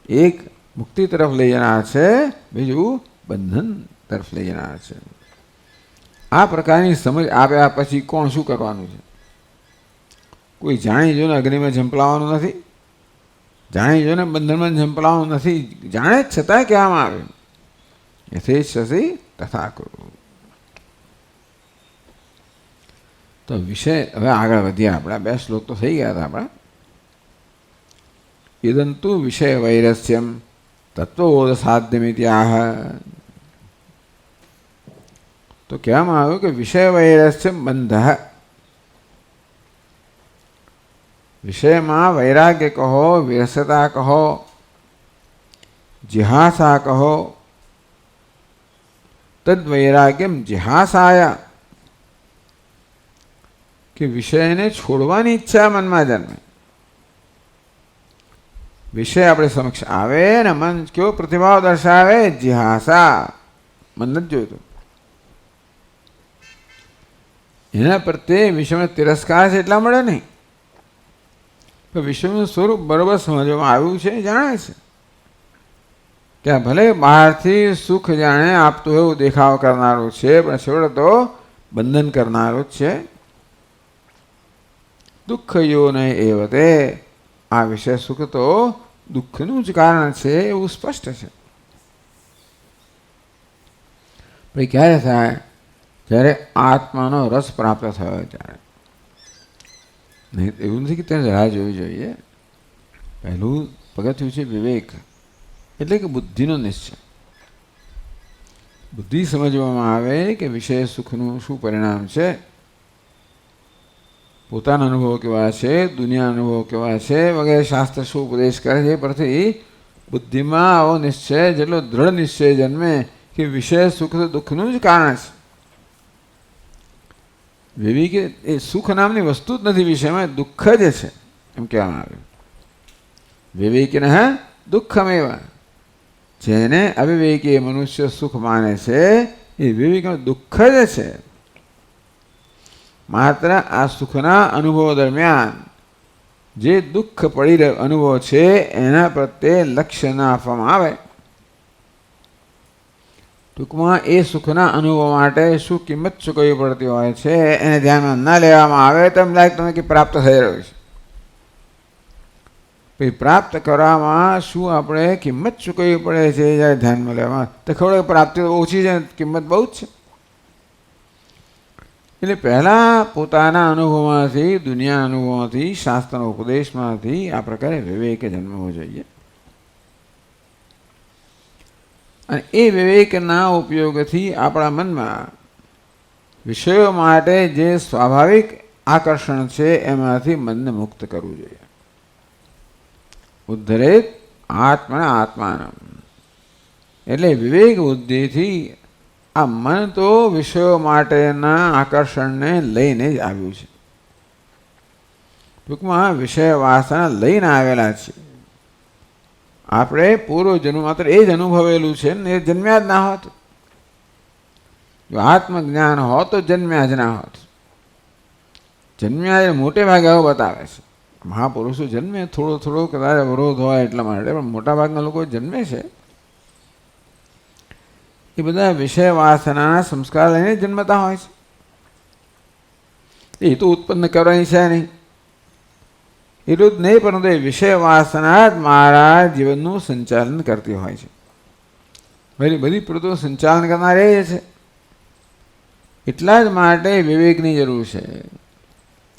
એક મુક્તિ તરફ લઈ જનાર છે, બીજું બંધન તરફ લઈ જનાર છે. આ પ્રકારની સમજ આવ્યા પછી કોણ શું કરવાનું છે? કોઈ જાણી જોઈને અગ્નિમાં ઝંપલાવવાનું નથી, જાણી જોઈને બંધનમાં ઝંપલાવવાનું નથી. જાણે જ છતાં કહેવામાં આવે યથેચ્છસી તથા કરું. તો વિષય હવે આગળ વધ્યા. આપણા 2 શ્લોક તો થઈ ગયા હતા આપણા. ઇદંતુ વિષય વૈરસ્યમ તત્વબોધ સાધ્યમિતિ આહ. તો કહેવામાં આવ્યું કે વિષય વૈરસ્યમ બંધ. વિષયમાં વૈરાગ્ય કહો, વિરસતા કહો, જિહાસા કહો. તદ્વૈરાગ્યમ જિહાસાયા કે વિષયને છોડવાની ઈચ્છા મનમાં જન્મે. વિષય આપણે સમક્ષ આવે ને મન કેવો પ્રતિભાવ દર્શાવે? જિહાસા. મન નથી જોઈતું. એના પ્રત્યે વિષયનો તિરસ્કાર છે એટલા મળે નહીં, પણ વિષયનું સ્વરૂપ બરોબર સમજવામાં આવ્યું છે, જાણે છે કે ભલે બહારથી સુખ જાણે આપતું એવું દેખાવ કરનારું છે, પણ છેવટે તો બંધન કરનારું જ છે. દુઃખ યો નહીં એવ તે. આ વિષય સુખ તો દુઃખનું જ કારણ છે એવું સ્પષ્ટ છે. પણ ક્યારે થાય? જ્યારે આત્માનો રસ પ્રાપ્ત થયો ત્યારે. નહીં એવું નથી કે તેને રાહ જોવી જોઈએ. પહેલું પગથિયું છે વિવેક, એટલે કે બુદ્ધિનો નિશ્ચય. બુદ્ધિ સમજવામાં આવે કે વિષય સુખનું શું પરિણામ છે, પોતાના અનુભવો કેવા છે, દુનિયા અનુભવો કેવા છે વગેરે શાસ્ત્ર શું ઉપદેશ કરે છે. એ પરથી બુદ્ધિમાં આવો નિશ્ચય, જેટલો દ્રઢ નિશ્ચય જન્મે કે વિષય સુખ તો દુઃખનું જ કારણ છે. વિવેક એ સુખ નામની વસ્તુ જ નથી, વિષયમાં દુઃખ જ છે એમ કહેવામાં આવ્યું. વિવેકિન દુઃખમેવા. જેને અવિવેકી મનુષ્ય સુખ માને છે એ વિવેકનું દુઃખ જ છે. માત્ર આ સુખના અનુભવ દરમિયાન જે દુઃખ પડી રહ્યો અનુભવ છે એના પ્રત્યે લક્ષ્ય ના આપવામાં આવે. ટૂંકમાં એ સુખના અનુભવ માટે શું કિંમત ચૂકવવી પડતી હોય છે એને ધ્યાનમાં ના લેવામાં આવે તો એમ લાગે તમે કે પ્રાપ્ત થઈ રહ્યું છે. પછી પ્રાપ્ત કરવામાં શું આપણે કિંમત ચૂકવવી પડે છે જ્યારે ધ્યાનમાં લેવામાં તો ખબર પ્રાપ્તિ ઓછી છે, કિંમત બહુ જ છે. એટલે પહેલાં પોતાના અનુભવમાંથી, દુનિયા અનુભવમાંથી, શાસ્ત્રના ઉપદેશમાંથી આ પ્રકારે વિવેક જન્મવો જોઈએ. અને એ વિવેકના ઉપયોગથી આપણા મનમાં વિષયો માટે જે સ્વાભાવિક આકર્ષણ છે એમાંથી મનને મુક્ત કરવું જોઈએ. ઉદ્ધરેત આત્મના આત્માનમ. એટલે વિવેક બુદ્ધિથી આ મન તો વિષયો માટેના આકર્ષણને લઈને જ આવ્યું છે. ટૂંકમાં વિષય વાસના લઈને આવેલા છે. આપણે પૂર્વજન્મ માત્ર એ જ અનુભવેલું છે ને એ જન્મ્યા જ ના હોત. જો આત્મજ્ઞાન હોત તો જન્મ્યા જ ના હોત. જન્મ્યા એ મોટે ભાગે આવું બતાવે છે. મહાપુરુષો જન્મે થોડો થોડો કદાચ અવરોધ હોય એટલા માટે, પણ મોટાભાગના લોકો જન્મે છે એ બધા વિષય વાસનાના સંસ્કાર લઈને જન્મતા હોય છે. એ તો ઉત્પન્ન કરવાની છે નહીં, એટલું જ નહીં, પરંતુ એ વિષય વાસના જ મારા જીવનનું સંચાલન કરતી હોય છે. બધી પ્રવૃત્તિનું સંચાલન કરનાર એ છે. એટલા જ માટે વિવેકની જરૂર છે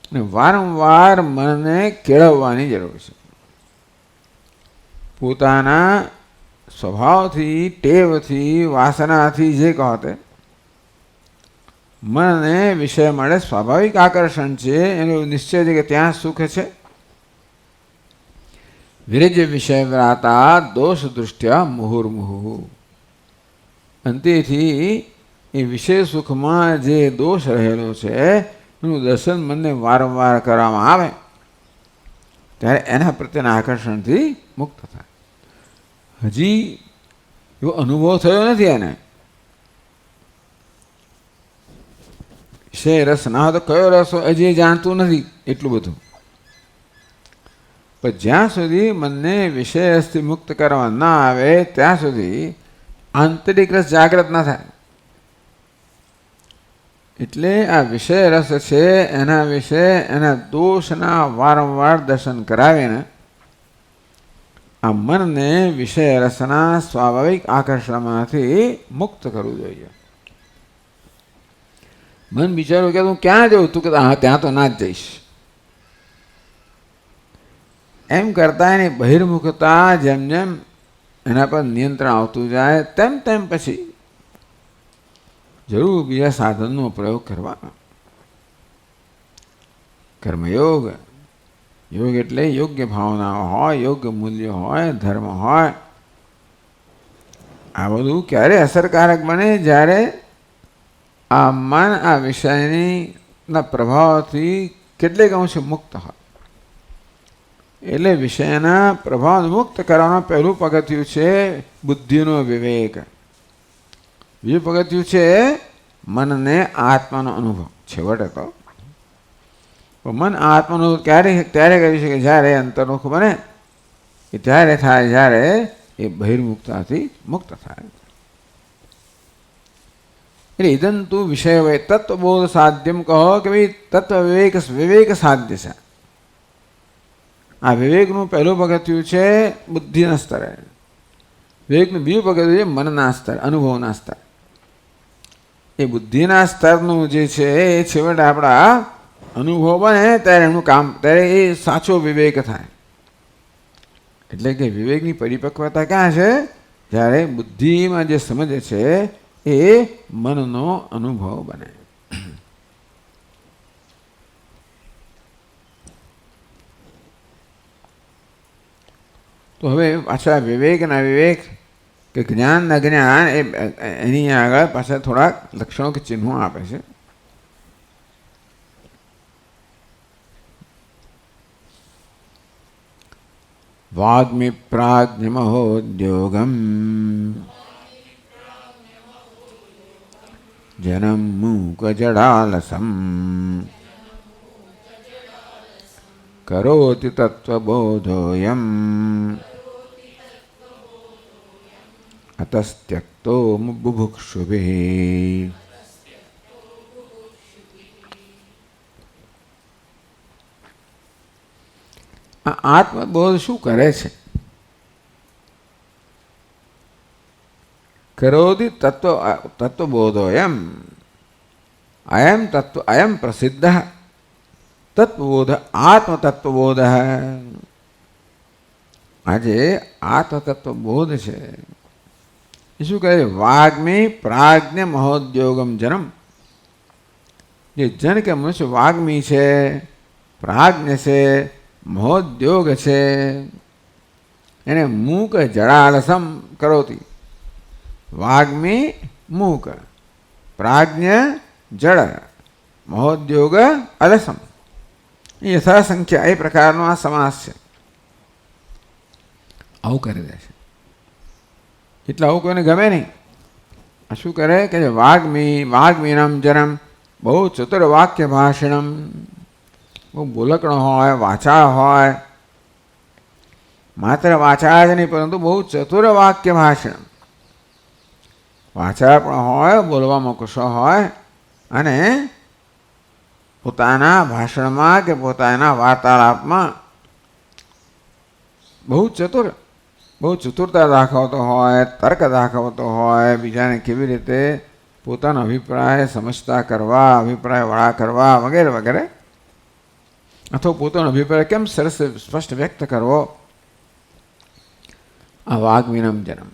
અને વારંવાર મનને કેળવવાની જરૂર છે. પોતાના સ્વભાવથી, ટેવથી, વાસનાથી જે કહો તે મનને વિષય મળે સ્વાભાવિક આકર્ષણ છે, એનો નિશ્ચય છે કે ત્યાં સુખ છે. વિરજ્ય વિષય વ્રાતા દોષ દૃષ્ટ્યા મુહુર્મુહુ. અંતેથી એ વિષય સુખમાં જે દોષ રહેલો છે એનું દર્શન મનને વારંવાર કરવામાં આવે ત્યારે એના પ્રત્યેના આકર્ષણથી મુક્ત થાય. હજી એવો અનુભવ થયો નથી એને. વિષય રસ ના હોય તો કયો રસ હજી જાણતું નથી એટલું બધું. પણ જ્યાં સુધી મનને વિષય રસથી મુક્ત કરવા ના આવે ત્યાં સુધી આંતરિક રસ જાગૃત ના થાય. એટલે આ વિષય રસ છે એના વિશે એના દોષના વારંવાર દર્શન કરાવીને આ મનને વિષય રસના સ્વાભાવિક આકર્ષણમાંથી મુક્ત કરવું જોઈએ. મન બિચારું કે તું ક્યાં જવું? તું કે હા ત્યાં તો ના જ જઈશ. એમ કરતા એની બહિર્મુખતા જેમ જેમ એના પર નિયંત્રણ આવતું જાય તેમ તેમ પછી જરૂર બીજા સાધનનો પ્રયોગ કરવાનો. કર્મયોગ, યોગ એટલે યોગ્ય ભાવનાઓ હોય, યોગ્ય મૂલ્યો હોય, ધર્મ હોય. આ બધું ક્યારે અસરકારક બને? જ્યારે આ મન આ વિષયના પ્રભાવથી કેટલેક અંશે મુક્ત હોય. એટલે વિષયના પ્રભાવ મુક્ત કરવાનું પહેલું પગથિયું છે બુદ્ધિનો વિવેક. બીજું પગથિયું છે મનને આત્માનો અનુભવ. છેવટે તો મન આત્માનો અનુભવ ત્યારે કરી શકે જ્યારે અંતર્મુખ બને એ ત્યારે થાય જ્યારે એ બહિર્મુક્તાથી મુક્ત થાય. એટલે ઇદંતુ વિષય હોય તત્વબોધ સાધ્યમ કહો કે ભાઈ તત્વ વિવેક સાધ્ય છે. આ વિવેકનું પહેલું પગથિયું છે બુદ્ધિના સ્તરે. વિવેકનું બીજું પગથિયું છે મનના સ્તર, અનુભવના સ્તર. એ બુદ્ધિના સ્તરનું જે છે એ છેવટે આપણા અનુભવ બને ત્યારે એનું કામ, ત્યારે એ સાચો વિવેક થાય. એટલે કે વિવેકની પરિપક્વતા ક્યાં છે? જ્યારે બુદ્ધિમાં જે સમજે છે એ મનનો અનુભવ બને. તો હવે પાછા વિવેકના વિવેક કે જ્ઞાનના જ્ઞાન એની આગળ પાછા થોડાક લક્ષણો કે ચિહ્નો આપે છે. વાગ્મિ પ્રાજ્ઞમહોદ્યોગમ જનમ મૂક જડાલસમ કરોતિ તત્વબોધોયમ અતસ્ત્યક્તો બુભુક્ષુભિ. આ આત્મબોધ શું કરે છે? કરોતિ તત્વબોધો એમ અયમ તત્વ અયમ પ્રસિદ્ધ તત્વબોધ આત્મતત્વબોધ. આજે આત્મતત્વબોધ છે એ શું કહે છે? વાગ્મી પ્રાજ્ઞ મહોદ્યોગમ જન્મ. જે જન કે મનુષ્ય વાગ્મી છે, પ્રાજ્ઞ છે, મહોદ્યોગ છે, એને મૂક જડાલસમ કરોતી. વાગ્મી મૂક, પ્રાજ્ઞ જળ, મહોદ્યોગ અલસમ. એ યથાસંખ્યા એ પ્રકારનો આ સમાસ છે. આવું કરી દે છે એટલે આવું કોઈને ગમે નહીં. આ શું કરે કે વાગ્મીનમ જનમ બહુ ચતુર વાક્ય ભાષણમ. બહુ બોલકણો હોય, વાચા હોય. માત્ર વાચા જ નહીં પરંતુ બહુ ચતુર વાક્ય ભાષણ. વાચા પણ હોય, બોલવામાં કુશળ હોય અને પોતાના ભાષણમાં કે પોતાના વાર્તાલાપમાં બહુ ચતુરતા દાખવતો હોય, તર્ક દાખવતો હોય, બીજાને કેવી રીતે પોતાનો અભિપ્રાય સમજતા કરવા, અભિપ્રાય વડા કરવા વગેરે વગેરે, અથવા પોતાનો અભિપ્રાય કેમ સરસ સ્પષ્ટ વ્યક્ત કરવો આ વાગ્મીનમ જન્મ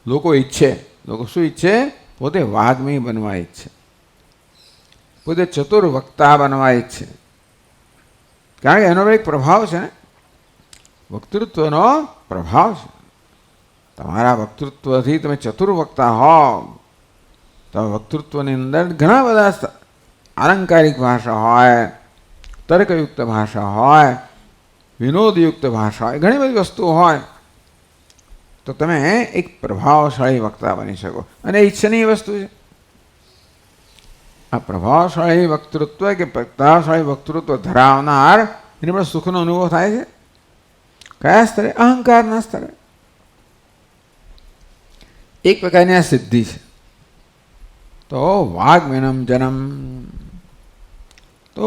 લોકો ઈચ્છે. લોકો શું ઈચ્છે? પોતે વાગ્મી બનવા ઈચ્છે, પોતે ચતુર વક્તા બનવા ઈચ્છે. કારણ કે એનો એક પ્રભાવ છે ને, વક્તૃત્વનો પ્રભાવ છે. તમારા વક્તૃત્વથી તમે ચતુર વક્તા હો તો વક્તૃત્વની અંદર ઘણા બધા આલંકારિક ભાષા હોય, તર્કયુક્ત ભાષા હોય, વિનોદયુક્ત ભાષા હોય, ઘણી બધી વસ્તુઓ હોય તો તમે એક પ્રભાવશાળી વક્તા બની શકો. અને ઈચ્છનીય વસ્તુ છે આ પ્રભાવશાળી વક્તૃત્વ કે પ્રભાવશાળી વક્તૃત્વ ધરાવનાર એને પણ સુખનો અનુભવ થાય છે. કયા સ્તરે? અહંકારના સ્તરે. એક પ્રકારની આ સિદ્ધિ છે. તો વાગ્મીનમ જન્મ. તો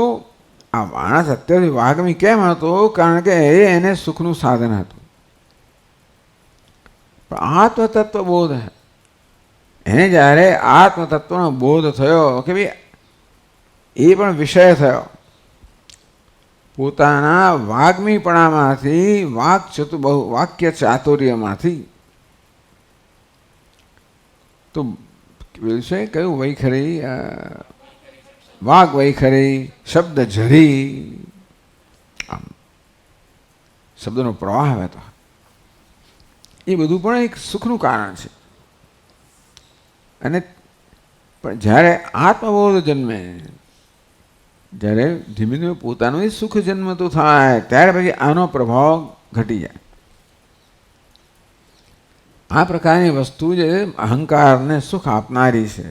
આ માણસ અત્યારથી વાગ્મી કેમ હતો? કારણ કે એને સુખનું સાધન હતું. પણ આત્મતત્વ બોધ, એને જ્યારે આત્મતત્વનો બોધ થયો કે ભાઈ એ પણ વિષય થયો, પોતાના વાગ્મીપણામાંથી વાક્ય ચાતુર્યમાંથી તો વિષય કયું? વૈખરી, વાગ વૈખરી, શબ્દ ઝરી, આમ શબ્દનો પ્રવાહ વહેતો, એ બધું પણ એક સુખનું કારણ છે. અને પણ જ્યારે આત્મબોધ જન્મે, જ્યારે ધીમે ધીમે પોતાનું એ સુખ જન્મતું થાય ત્યારે પછી આનો પ્રભાવ ઘટી જાય. આ પ્રકારની વસ્તુ જે અહંકારને સુખ આપનારી છે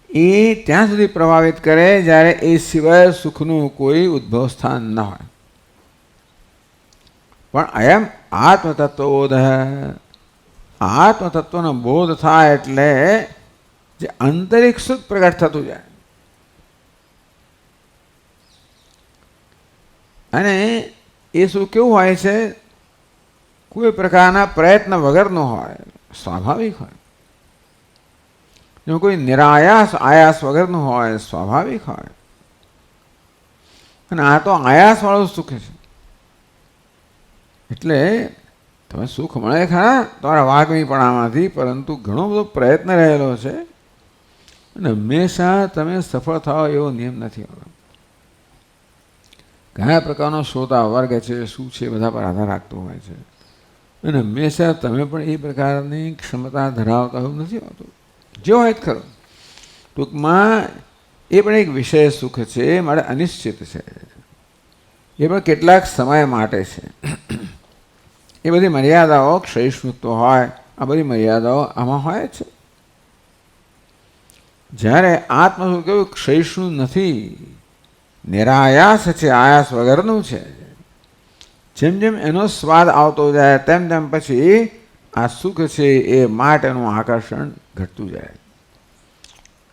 એ ત્યાં સુધી પ્રભાવિત કરે જ્યારે એ સિવાય સુખનું કોઈ ઉદ્ભવ સ્થાન ન હોય. પણ અયમ આત્મતત્વબોધ, આત્મતત્વનો બોધ થાય એટલે જે આંતરિક સુખ પ્રગટ થતું જાય. અને એ સુખ કેવું હોય છે? કોઈ પ્રકારના પ્રયત્ન વગરનો હોય, સ્વાભાવિક હોય. કોઈ નિરાયાસ આયાસ વગરનું હોય, સ્વાભાવિક હોય. અને આ તો આયાસવાળું સુખ છે. એટલે તમે સુખ મળે ખરા તમારા વાગ્મીપણામાંથી, પરંતુ ઘણો બધો પ્રયત્ન રહેલો છે અને હંમેશા તમે સફળ થાઓ એવો નિયમ નથી હોતો. કયા પ્રકારનો શ્રોતા વર્ગ છે, શું છે, બધા પર આધાર રાખતો હોય છે. અને હંમેશા તમે પણ એ પ્રકારની ક્ષમતા ધરાવતા એવું નથી હોતું. જે હોય જ ખરો. ટૂંકમાં એ પણ એક વિષય સુખ છે, મારે અનિશ્ચિત છે, એ પણ કેટલાક સમય માટે છે. એ બધી મર્યાદાઓ ક્ષયિષ્ણુત્વ હોય, આ બધી મર્યાદાઓ આમાં હોય છે. જ્યારે આત્મસુખ કેવું ક્ષયિષ્ણુ નથી, નિરાયાસ છે, આયાસ વગરનું છે. જેમ જેમ એનો સ્વાદ આવતો જાય તેમ તેમ પછી આ સુખ છે એ માટેનું આકર્ષણ ઘટતું જાય.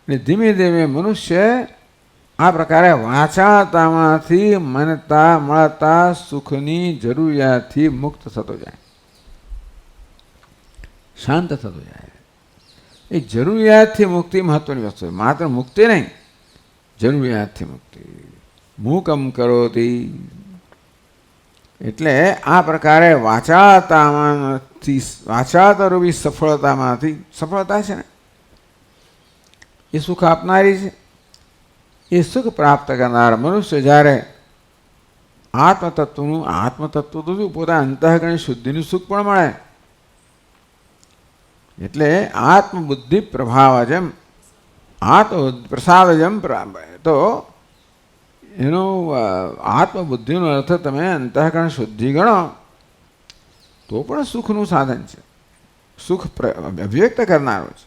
અને ધીમે ધીમે મનુષ્ય આ પ્રકારે વાચાતામાંથી મનતા મળતા સુખની જરૂરિયાતથી મુક્ત થતો જાય, શાંત થતો જાય. એ જરૂરિયાતથી મુક્તિ મહત્વની વસ્તુ છે. માત્ર મુક્તિ નહીં, જરૂરિયાતથી મુક્તિ. મૂકમ કરોતી એટલે આ પ્રકારે વાચાતામાંથી, વાચાતરૂપી સફળતામાંથી, સફળતા છે ને એ સુખ આપનારી છે. એ સુખ પ્રાપ્ત કરનાર મનુષ્ય જ્યારે આત્મતત્વ તો શું પોતાના અંતઃકરણ શુદ્ધિનું સુખ પણ મળે. એટલે આત્મબુદ્ધિ પ્રભાવજમ, પ્રસાદજમ, તો એનો આત્મબુદ્ધિનો અર્થ તમે અંતઃકરણ શુદ્ધિ ગણો તો પણ સુખનું સાધન છે, સુખ અભિવ્યક્ત કરનારું છે.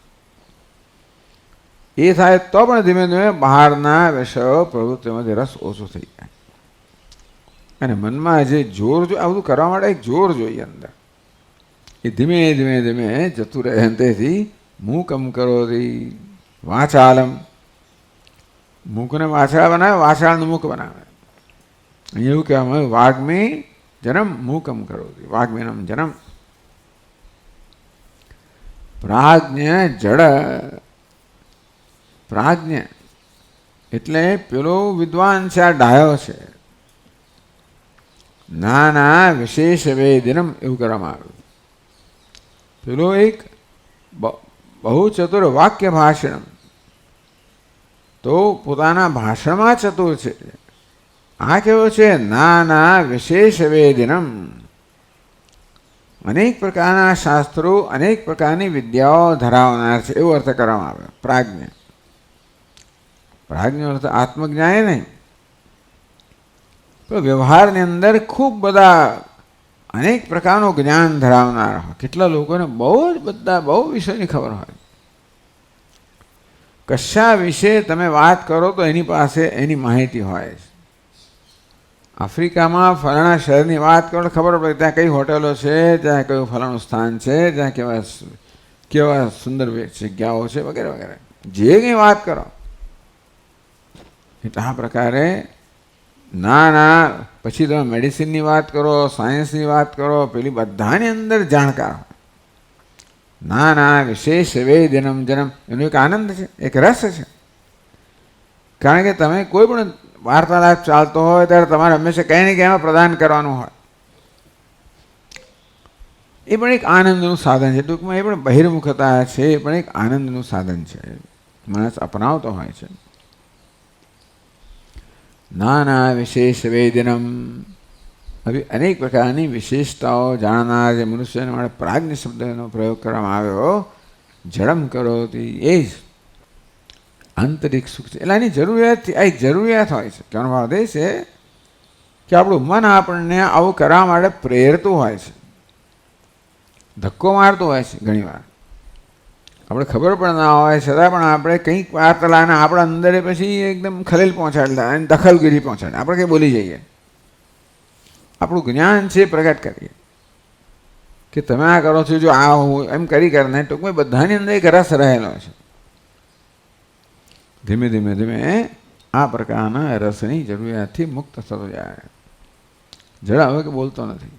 એ થાય તો પણ ધીમે ધીમે બહારના વિષયો પ્રવૃત્તિમાંથી રસ ઓછો થઈ જાય. અને મનમાં જે જોર જોઈએ, આ બધું કરવા માટે એક જોર જોઈએ અંદર, એ ધીમે ધીમે ધીમે જતું રહે. અંતેથી મૂકમ કરોતી વાચાલમ, મૂકને વાછાળ બનાવે, વાછાળનું મુખ બનાવે. અહીંયા એવું કહેવામાં આવ્યું વાગ્મી જન્મ મૂકમ કરોતી, વાગ્મીનમ જન્મ. પ્રાજ્ઞ જડ, પ્રાજ્ઞ એટલે પેલો વિદ્વાન છે, આ ડાયો છે. નાના વિશેષ વેદનમ એવું કરવામાં આવ્યું. પેલો એક બહુ ચતુર વાક્ય ભાષણ, તો પોતાના ભાષણમાં ચતુર છે. આ કેવો છે? નાના વિશેષ વેદનમ, અનેક પ્રકારના શાસ્ત્રો, અનેક પ્રકારની વિદ્યાઓ ધરાવનાર છે, એવો અર્થ કરવામાં આવ્યો. પ્રાજ્ઞ, પ્રાજ્ઞ અર્થ આત્મજ્ઞાન નહીં, તો વ્યવહારની અંદર ખૂબ બધા અનેક પ્રકારનું જ્ઞાન ધરાવનાર હોય. કેટલા લોકોને બહુ જ બધા બહુ વિષયની ખબર હોય. કશા વિશે તમે વાત કરો તો એની પાસે એની માહિતી હોય. આફ્રિકામાં ફલાણા શહેરની વાત કરો ખબર પડે, ત્યાં કઈ હોટલો છે, ત્યાં કયું ફલાણું સ્થાન છે, ત્યાં કેવા કેવા સુંદર જગ્યાઓ છે, વગેરે વગેરે. જે કંઈ વાત કરો એટલે આ પ્રકારે ના પછી તમે મેડિસિનની વાત કરો, સાયન્સની વાત કરો, પેલી બધાની અંદર જાણકાર હોય. ના વિશેષ વેદનમ જનમ, એનો એક આનંદ છે, એક રસ છે. કારણ કે તમે કોઈ પણ વાર્તાલાપ ચાલતો હોય ત્યારે તમારે હંમેશા કંઈ ને કંઈ એમાં પ્રદાન કરવાનું હોય. એ પણ એક આનંદનું સાધન છે. ટૂંકમાં એ પણ બહિર્મુખતા છે, એ પણ એક આનંદનું સાધન છે, માણસ અપનાવતો હોય છે. નાના વિશેષ વેદનમ, હવે અનેક પ્રકારની વિશેષતાઓ જાણનાર જે મનુષ્યને માટે પ્રાજ્ઞ શબ્દનો પ્રયોગ કરવામાં આવ્યો. જડમ કરોતી, એ જ આંતરિક સુખ છે. એટલે એની જરૂરિયાતથી આ એક જરૂરિયાત હોય છે. કહેવાનો ભાવ એ છે કે આપણું મન આપણને આવું કરવા માટે પ્રેરતું હોય છે, ધક્કો મારતું હોય છે. ઘણી વાર આપણે ખબર પણ ના હોય છતાં પણ આપણે કંઈક વાર્તાલાને આપણા અંદર પછી એકદમ ખલેલ પહોંચાડતા અને દખલગીરી પહોંચાડે, આપણે કંઈ બોલી જઈએ. આપણું જ્ઞાન છે પ્રગટ કરીએ કે તમે આ કરો છો, જો આ હું એમ કરીને ટૂંકમાં બધાની અંદર એક રસ રહેલો છે. ધીમે ધીમે ધીમે આ પ્રકારના રસની જરૂરિયાતથી મુક્ત થતો જાય. જરા હવે કે બોલતો નથી.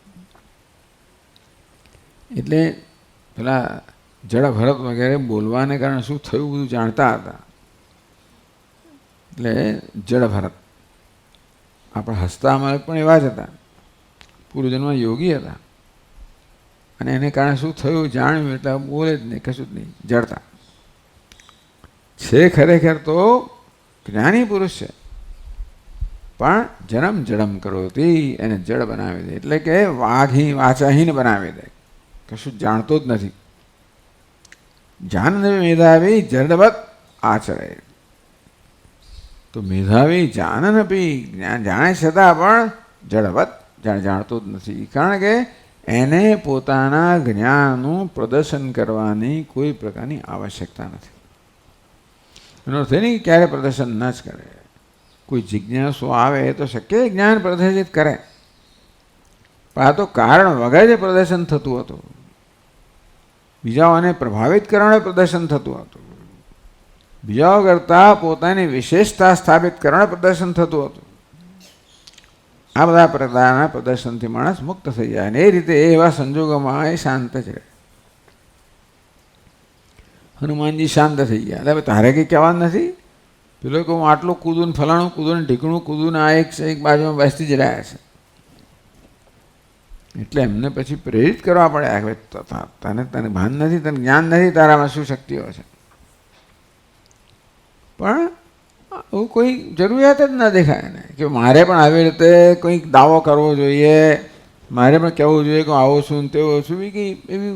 એટલે પેલા જડા ભરત વગેરે બોલવાને કારણે શું થયું બધું જાણતા હતા. એટલે જડ ભરત આપણા હસ્તામાં પણ એવા જ હતા, પૂર્વજન્મમાં યોગી હતા, અને એને કારણે શું થયું જાણ્યું એટલે બોલે જ નહીં, કશું જ નહીં, જડતા છે. ખરેખર તો જ્ઞાની પુરુષ છે, પણ જન્મ જડમ કરોતી, એને જડ બનાવી દે. એટલે કે વાચાહીન બનાવી દે, કશું જાણતો જ નથી. જાનન મેધાવી જડવત આચરે, તો મેધાવી જાનન પી, જાણે છતાં પણ જડવત જાણતો જ નથી. કારણ કે એને પોતાના જ્ઞાનનું પ્રદર્શન કરવાની કોઈ પ્રકારની આવશ્યકતા નથી. એનો અર્થ નહીં ક્યારે પ્રદર્શન ન જ કરે. કોઈ જિજ્ઞાસુ આવે તો શક્ય જ્ઞાન પ્રદર્શિત કરે, પણ આ તો કારણ વગર જ પ્રદર્શન થતું હતું. બીજાઓને પ્રભાવિત કરવાને પ્રદર્શન થતું હતું, બીજાઓ કરતાં પોતાની વિશેષતા સ્થાપિત કરવાને પ્રદર્શન થતું હતું. આ બધા પ્રકારના પ્રદર્શનથી માણસ મુક્ત થઈ જાય, અને એ રીતે એવા સંજોગોમાં એ શાંત જ રહે. હનુમાનજી શાંત થઈ ગયા. એટલે તારે કંઈ કહેવાનું નથી, પેલો કે હું આટલું કૂદું, ફલાણું કૂદું, ઢીકણું કૂદું, આ એક બાજુમાં બેસતી જ રહ્યા છે. એટલે એમને પછી પ્રેરિત કરવા પડે. તને ભાન નથી, તને જ્ઞાન નથી, તારામાં શું શક્તિઓ છે. પણ એવું કોઈ જરૂરિયાત જ ન દેખાય ને કે મારે પણ આવી રીતે કંઈક દાવો કરવો જોઈએ, મારે પણ કહેવું જોઈએ કે આવો છું તેવો છું. એવી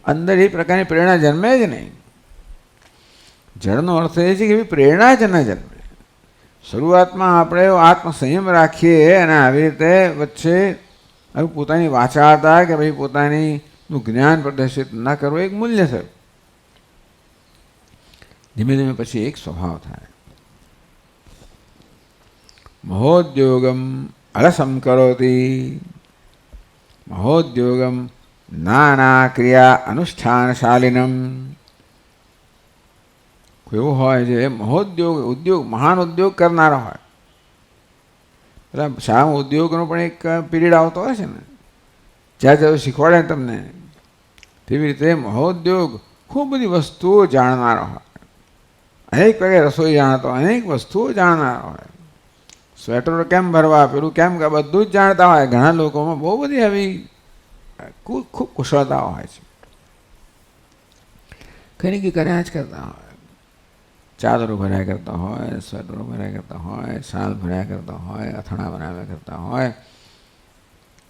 અંદર એ પ્રકારની પ્રેરણા જન્મે જ નહીં. જળનો અર્થ એ છે કે એવી પ્રેરણા જ ન જન્મે. શરૂઆતમાં આપણે આત્મસંયમ રાખીએ અને આવી રીતે વચ્ચે હવે પોતાની વાચાળતા કે ભાઈ પોતાનીનું જ્ઞાન પ્રદર્શિત ન કરવું એક મૂલ્ય થયું. ધીમે ધીમે પછી એક સ્વભાવ થાય. મહોદ્યોગમ અલસમ કરોતી, મહોદ્યોગમ નાના ક્રિયા અનુષ્ઠાનશાલિનમ. કેવું હોય છે ઉદ્યોગ મહાન ઉદ્યોગ કરનારા હોય. એટલે શાળામાં ઉદ્યોગનો પણ એક પીરિયડ આવતો હોય છે ને, જ્યાં જ્યાં શીખવાડે તમને. તેવી રીતે મહોદ્યોગ ખૂબ બધી વસ્તુઓ જાણનારા હોય, અનેક પ્રકારે રસોઈ જાણતો, અનેક વસ્તુઓ જાણનારા હોય. સ્વેટરો કેમ ભરવા, પેલું કેમ, બધું જ જાણતા હોય. ઘણા લોકોમાં બહુ બધી આવી ખૂબ કુશળતાઓ હોય છે. ખરીદી કર્યા જ કરતા હોય. ચાદરો ભર્યા કરતા હોય, સ્વેટરો ભર્યા કરતા હોય, શાલ ભર્યા કરતા હોય, અથાણા બનાવ્યા કરતા હોય,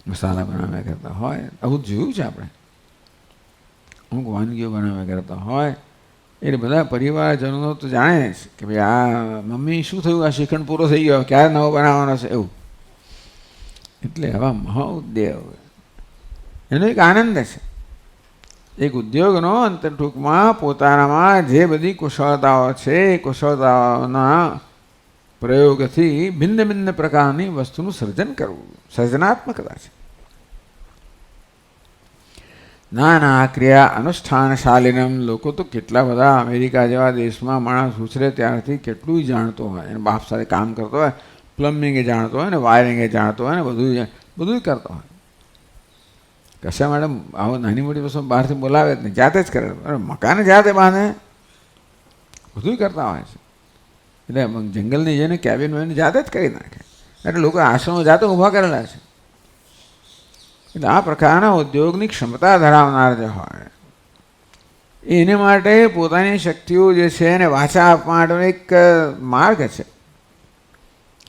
મસાલા બનાવ્યા કરતા હોય. આવું જોયું છે આપણે. અમુક વાનગીઓ બનાવ્યા કરતા હોય. એટલે બધા પરિવારજનો તો જાણે છે કે ભાઈ આ મમ્મી શું થયું, આ શ્રીખંડ પૂરો થઈ ગયો, ક્યારે નવો બનાવવાનો છે એવું. એટલે આવા મહોદ્યોગ એનો એક આનંદ છે. એક ઉદ્યોગનો અંતર ટૂંકમાં પોતાનામાં જે બધી કુશળતાઓ છે એ કુશળતાઓના પ્રયોગથી ભિન્ન ભિન્ન પ્રકારની વસ્તુનું સર્જન કરવું, સર્જનાત્મકતા છે. નાના ક્રિયા અનુષ્ઠાનશાલિનમ. લોકો તો કેટલા બધા અમેરિકા જેવા દેશમાં માણસ ઉછરે ત્યારથી કેટલું જાણતો હોય. એને બાપ સાથે કામ કરતો હોય, પ્લમ્બિંગે જાણતો હોય ને વાયરિંગે જાણતો હોય ને બધું કરતો હોય. કશા માટે આવો નાની મોટી વસ્તુ બહારથી બોલાવે જ નહીં, જાતે જ કરે. મકાને જાતે બાંધે, બધું કરતા હોય છે. એટલે જંગલની જઈને કેબિન એને જાતે જ કરી નાખે. એટલે લોકો આશ્રમો જાતે ઊભા કરેલા છે. એટલે આ પ્રકારના ઉદ્યોગની ક્ષમતા ધરાવનાર જે હોય એને માટે પોતાની શક્તિઓ જે છે એને વાચા આપવા માટેનો એક માર્ગ છે.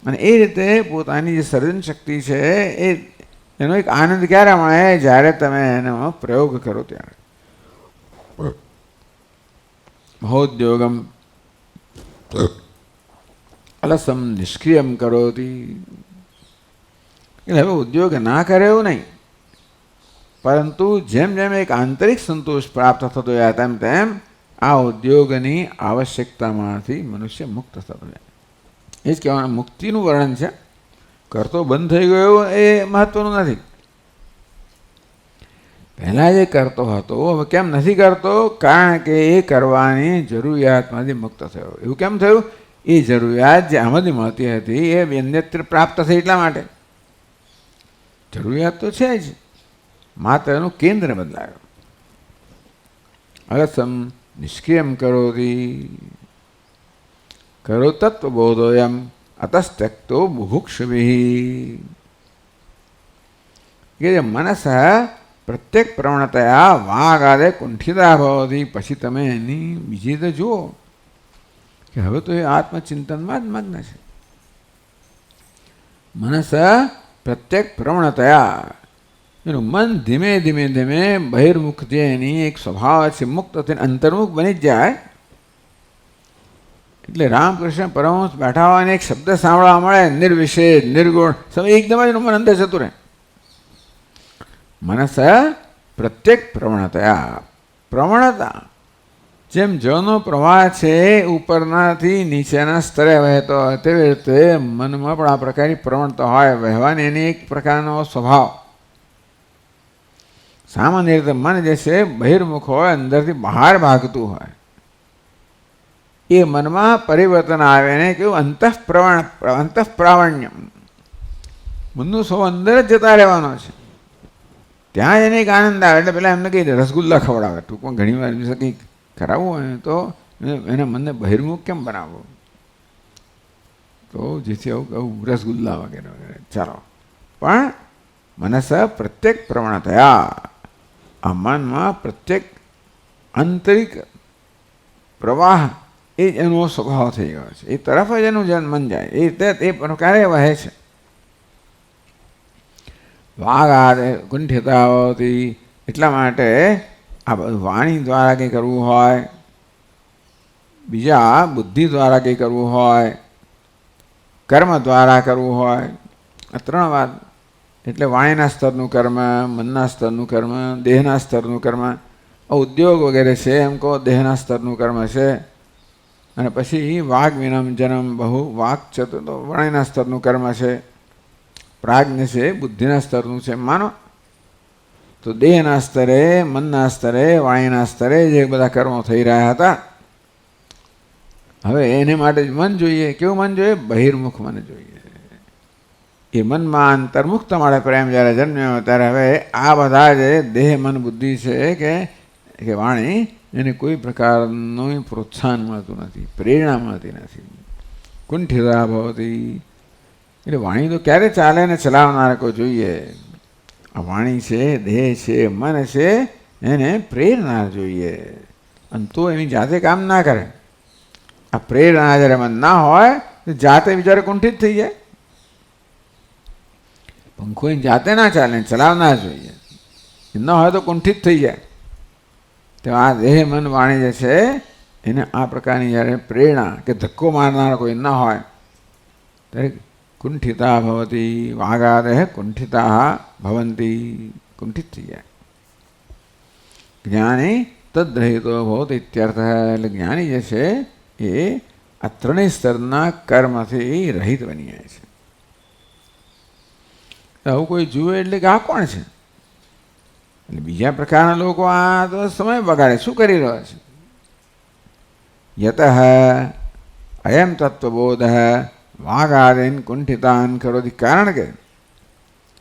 અને એ રીતે પોતાની જે સર્જન શક્તિ છે એનો એક આનંદ ક્યારે મળે, જ્યારે તમે એનો પ્રયોગ કરો ત્યારે. મહોદ્યોગમ અલસમ નિષ્ક્રિયમ કરોતી. એટલે હવે ઉદ્યોગ ના કરે એવું નહીં, પરંતુ જેમ જેમ એક આંતરિક સંતોષ પ્રાપ્ત થતો જાય તેમ તેમ આ ઉદ્યોગની આવશ્યકતામાંથી મનુષ્ય મુક્ત થતો જાય. એ જ કહેવાનું મુક્તિનું વર્ણન છે. કરતો બંધ થઈ ગયો એ મહત્વનું નથી. પહેલાં જે કરતો હતો હવે કેમ નથી કરતો, કારણ કે એ કરવાની જરૂરિયાતમાંથી મુક્ત થયો. એવું કેમ થયું? એ જરૂરિયાત જે આમાંથી મળતી હતી એ અન્યત્ર પ્રાપ્ત થઈ એટલા માટે. જરૂરિયાત તો છે જ, માત્ર એનું કેન્દ્ર બદલાયું. અલસમ નિષ્ક્રિયમ કરોતી કરો તત્વબોધોયમ અતસ્ત્યક્તો બુભુક્ષુભિ. કે જે મનસ પ્રત્યેક પ્રવણતયા વાગાદે કુંઠિતા ભવતી. પછી તમે એની બીજી રીતે જુઓ કે હવે તો એ આત્મચિંતનમાં જ મગ્ન છે. મનસ પ્રત્યેક પ્રવણતયા, એનું મન ધીમે ધીમે ધીમે બહિર્મુખ જે એની એક સ્વભાવ છે મુક્ત થઈને અંતર્મુખ બની જ જાય. એટલે રામકૃષ્ણ પરમહંસ બેઠા હોય ને એક શબ્દ સાંભળવા મળે, નિર્વિશેષ નિર્ગુણ, સમય એકદમ જ મન અંદર જતું રહે. મનસ પ્રત્યેક પ્રવણતયા. પ્રવણતા જેમ જળનો પ્રવાહ છે ઉપરનાથી નીચેના સ્તરે વહેતો હોય તેવી રીતે મનમાં પણ આ પ્રકારની પ્રવણતા હોય, વહેવાની એની એક પ્રકારનો સ્વભાવ. સામાન્ય રીતે મન જે છે બહિર્મુખ હોય, અંદરથી બહાર ભાગતું હોય. એ મનમાં પરિવર્તન આવે ને કેવું અંતઃપ્રાવણ્યમ. મનનું સૌ અંદર જ જતા રહેવાનો છે. ત્યાં એને એક આનંદ આવે. એટલે પેલા એમને કંઈ રસગુલ્લા ખવડાવે. ટૂંકમાં ઘણી વાર કંઈક કરાવવું હોય તો એના મનને બહિર્મુખ કેમ બનાવવું, તો જેથી આવું રસગુલ્લા વગેરે વગેરે ચાલો. પણ મનસ પ્રત્યેક પ્રવણતયા, આ મનમાં પ્રત્યેક આંતરિક પ્રવાહ એ જ એનો સ્વભાવ થઈ ગયો છે. એ તરફ જ એનું મન જાય. એ રીતે એ પ્રકારે વહે છે. વાગાદ કુંઠિતાવતી. એટલા માટે આ બધું વાણી દ્વારા કંઈ કરવું હોય, બીજા બુદ્ધિ દ્વારા કંઈ કરવું હોય, કર્મ દ્વારા કરવું હોય, આ ત્રણ વાત. એટલે વાણીના સ્તરનું કર્મ, મનના સ્તરનું કર્મ, દેહના સ્તરનું કર્મ. ઉદ્યોગ વગેરે છે એમ કહો દેહના સ્તરનું કર્મ છે. અને પછી વાઘ વિનમ જન્મ બહુ વાક છે તો વાણીના સ્તરનું કર્મ છે. પ્રાજ્ઞ છે બુદ્ધિના સ્તરનું છે. માનો તો દેહના સ્તરે, મનના સ્તરે, વાણીના સ્તરે જે બધા કર્મો થઈ રહ્યા હતા, હવે એને માટે જ મન જોઈએ. કેવું મન જોઈએ? બહિર્મુખ મન જોઈએ. એ મનમાં અંતર્મુખ તમારે પ્રેમ જ્યારે જન્મ્યો ત્યારે હવે આ બધા જે દેહ મન બુદ્ધિ છે કે વાણી, એને કોઈ પ્રકારનું પ્રોત્સાહન મળતું નથી, પ્રેરણા મળતી નથી. કુંઠિતા ભવતી. એટલે વાણી તો ક્યારે ચાલે ને ચલાવનાર કોઈ જોઈએ. આ વાણી છે, દેહ છે, મન છે, એને પ્રેરનાર જોઈએ. અને તો એની જાતે કામ ના કરે. આ પ્રેરણા જ્યારે મન ના હોય તો જાતે બિચારે કુંઠિત થઈ જાય. પંખો એની જાતે ના ચાલે, ચલાવનાર જોઈએ. ન હોય તો કુંઠિત થઈ જાય. તો આ દેહ મન વાણી જે છે એને આ પ્રકારની જ્યારે પ્રેરણા કે ધક્કો મારનાર કોઈ ન હોય ત્યારે કુંઠિતા ભવતી વાગાદેહ કુંઠિતા ભવંતી, કુંઠિત થઈ જાય. જ્ઞાની તદ્રહિતો ભવત ઇત્યર્થ. એટલે જ્ઞાની જે છે એ આ ત્રણેય સ્તરના કર્મથી રહિત બની જાય છે. આવું કોઈ જુએ એટલે કે આ કોણ છે? એટલે બીજા પ્રકારના લોકો આ તો સમય બગાડે, શું કરી રહ્યો છે? યતઃ અયમ તત્વબોધ વાગાદીન કુંઠિતાન કરોતિ. કારણ કે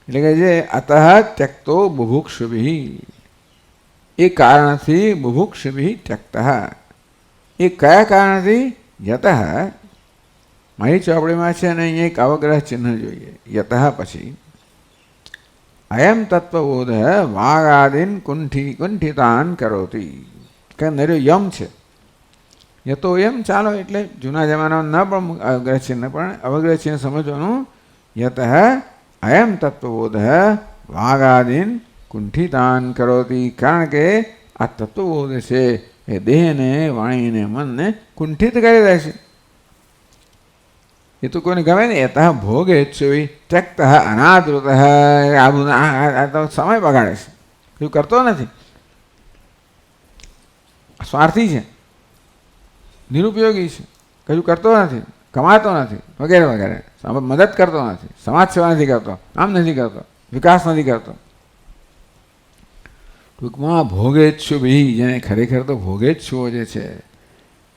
એટલે કે જે અતઃ ત્યક્તો બુભુક્ષુભિ, એ કારણથી બુભુક્ષુભિ ત્યક્ત. એ કયા કારણથી? યતઃ, મારી ચોપડીમાં છે અને અહીંયા એક અવગ્રહ ચિહ્ન જોઈએ. યતઃ પછી અયમ તત્વબોધ વાગાદીન કુંઠિતાન કરોતિ. કે નર્યો યમ છે. યતો એમ ચાલો એટલે જૂના જમાનામાં ન પણ અવગ્રહ ચિહ્ન પણ અવગ્રહ ચિહ્ન સમજવાનું. યતઃ અયમ તત્વબોધ વાગાદીન કુંઠિતાન કરોતિ. કારણ કે આ તત્વબોધ છે એ દેહને, વાણીને, મનને કુંઠિત કરી દે છે. એ તો કોઈને ગમે ને. યતઃ ભોગેચ્છુવિ ત્યક્ત અનાદૃત. આ તો સમય બગાડે છે, એવું કરતો નથી, સ્વાર્થી છે, નિરુપયોગી છે, કશું કરતો નથી, કમાતો નથી, વગેરે વગેરે. મદદ કરતો નથી, સમાજ સેવા નથી કરતો, આમ નથી કરતો, વિકાસ નથી કરતો. ટૂંકમાં ભોગેચ્છુ બી, જેને ખરેખર તો ભોગેચ્છુઓ જે છે,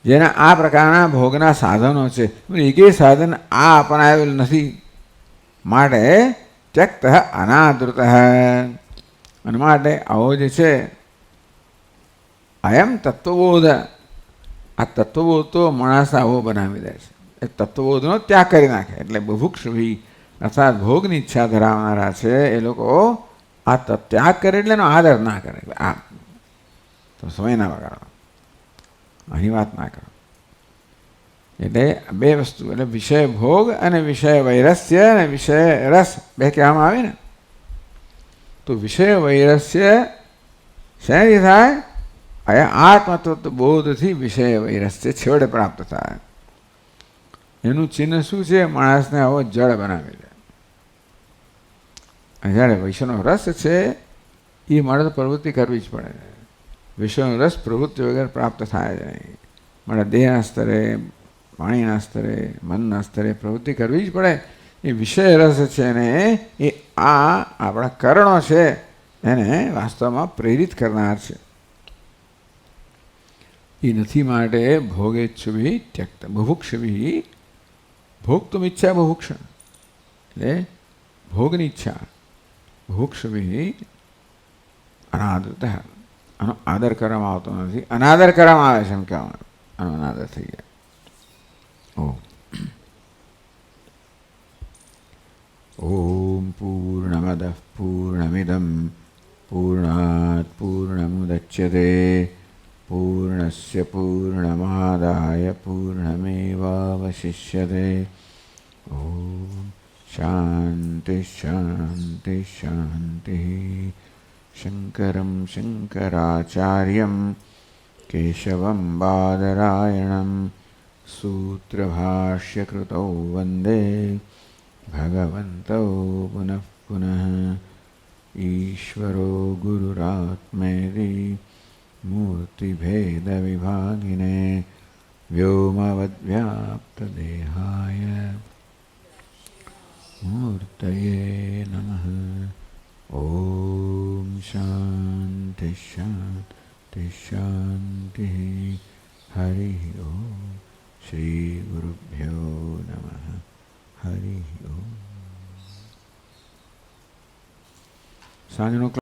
જેના આ પ્રકારના ભોગના સાધનો છે, એકેય સાધન આ અપનાવેલ નથી. માટે ત્યક્ત અનાદૃત. અને માટે આવો જે છે અયમ તત્વબોધ, આ તત્વબોધ તો માણસ આવો બનાવી દે છે. એ તત્વબોધનો ત્યાગ કરી નાખે. એટલે બુભુક્ષુભિ અર્થાત ભોગની ઈચ્છા ધરાવનારા છે એ લોકો આ ત્યાગ કરે એટલે એનો આદર ના કરે. આ તો સમય ના બગાડો, અહીં વાત ના કરો. એટલે બે વસ્તુ, એટલે વિષય ભોગ અને વિષય વૈરસ્ય અને વિષય રસ બે કહેવામાં આવે ને. તો વિષય વૈરસ્ય શેનાથી થાય? આત્મતત્વ બોધથી વિષય વૈરસ્ય છેવટે પ્રાપ્ત થાય. એનું ચિહ્ન શું છે? માણસને આવો જળ બનાવી દે. જ્યારે વિષયનો રસ છે એ મારે તો પ્રવૃત્તિ કરવી જ પડે. વિષયનો રસ પ્રવૃત્તિ વગર પ્રાપ્ત થાય જ નહીં. મારા દેહના સ્તરે, વાણીના સ્તરે, મનના સ્તરે પ્રવૃત્તિ કરવી જ પડે. એ વિષય રસ છે ને એ આ આપણા કરણો છે એને વાસ્તવમાં પ્રેરિત કરનાર છે. એ નથી. માટે ભોગેચ્છુભિ ત્યક્ત બુભુક્ષુભિ. ભોગતુમ ઈચ્છા બુભુક્ષણ, એટલે ભોગની ઈચ્છા. બુભુક્ષુભિ અનાદૃત. આનો આદર કરવામાં આવતો નથી, અનાદર કરવામાં આવે છે એમ કહેવાનું. આનો અનાદર થઈ જાય. ઓમ પૂર્ણમદ પૂર્ણમિદમ પૂર્ણાત પૂર્ણમુદચ્યતે પૂર્ણસ્ય પૂર્ણમાદાય પૂર્ણમેવાવશિષ્યતે. ઓમ શાંતિ શાંતિ શાંતિ. શંકરં શંકરાચાર્યં કેશવં બાદરાયણં સૂત્રભાષ્યકૃતૌ વંદે ભગવन्तौ પુનઃ પુનઃ. ઈશ્વરો ગુરુરાત્મેતિ મૂર્તિભેદવિભાગિને વ્યોમવદ્વ્યાપ્તદેહાય મૂર્તયે નમઃ. ઓમ શાંતિ શાંતિ શાંતિ. હરિ ઓમ. શ્રી ગુરુભ્યો નમઃ. હરિ ઓમ. સાંજનો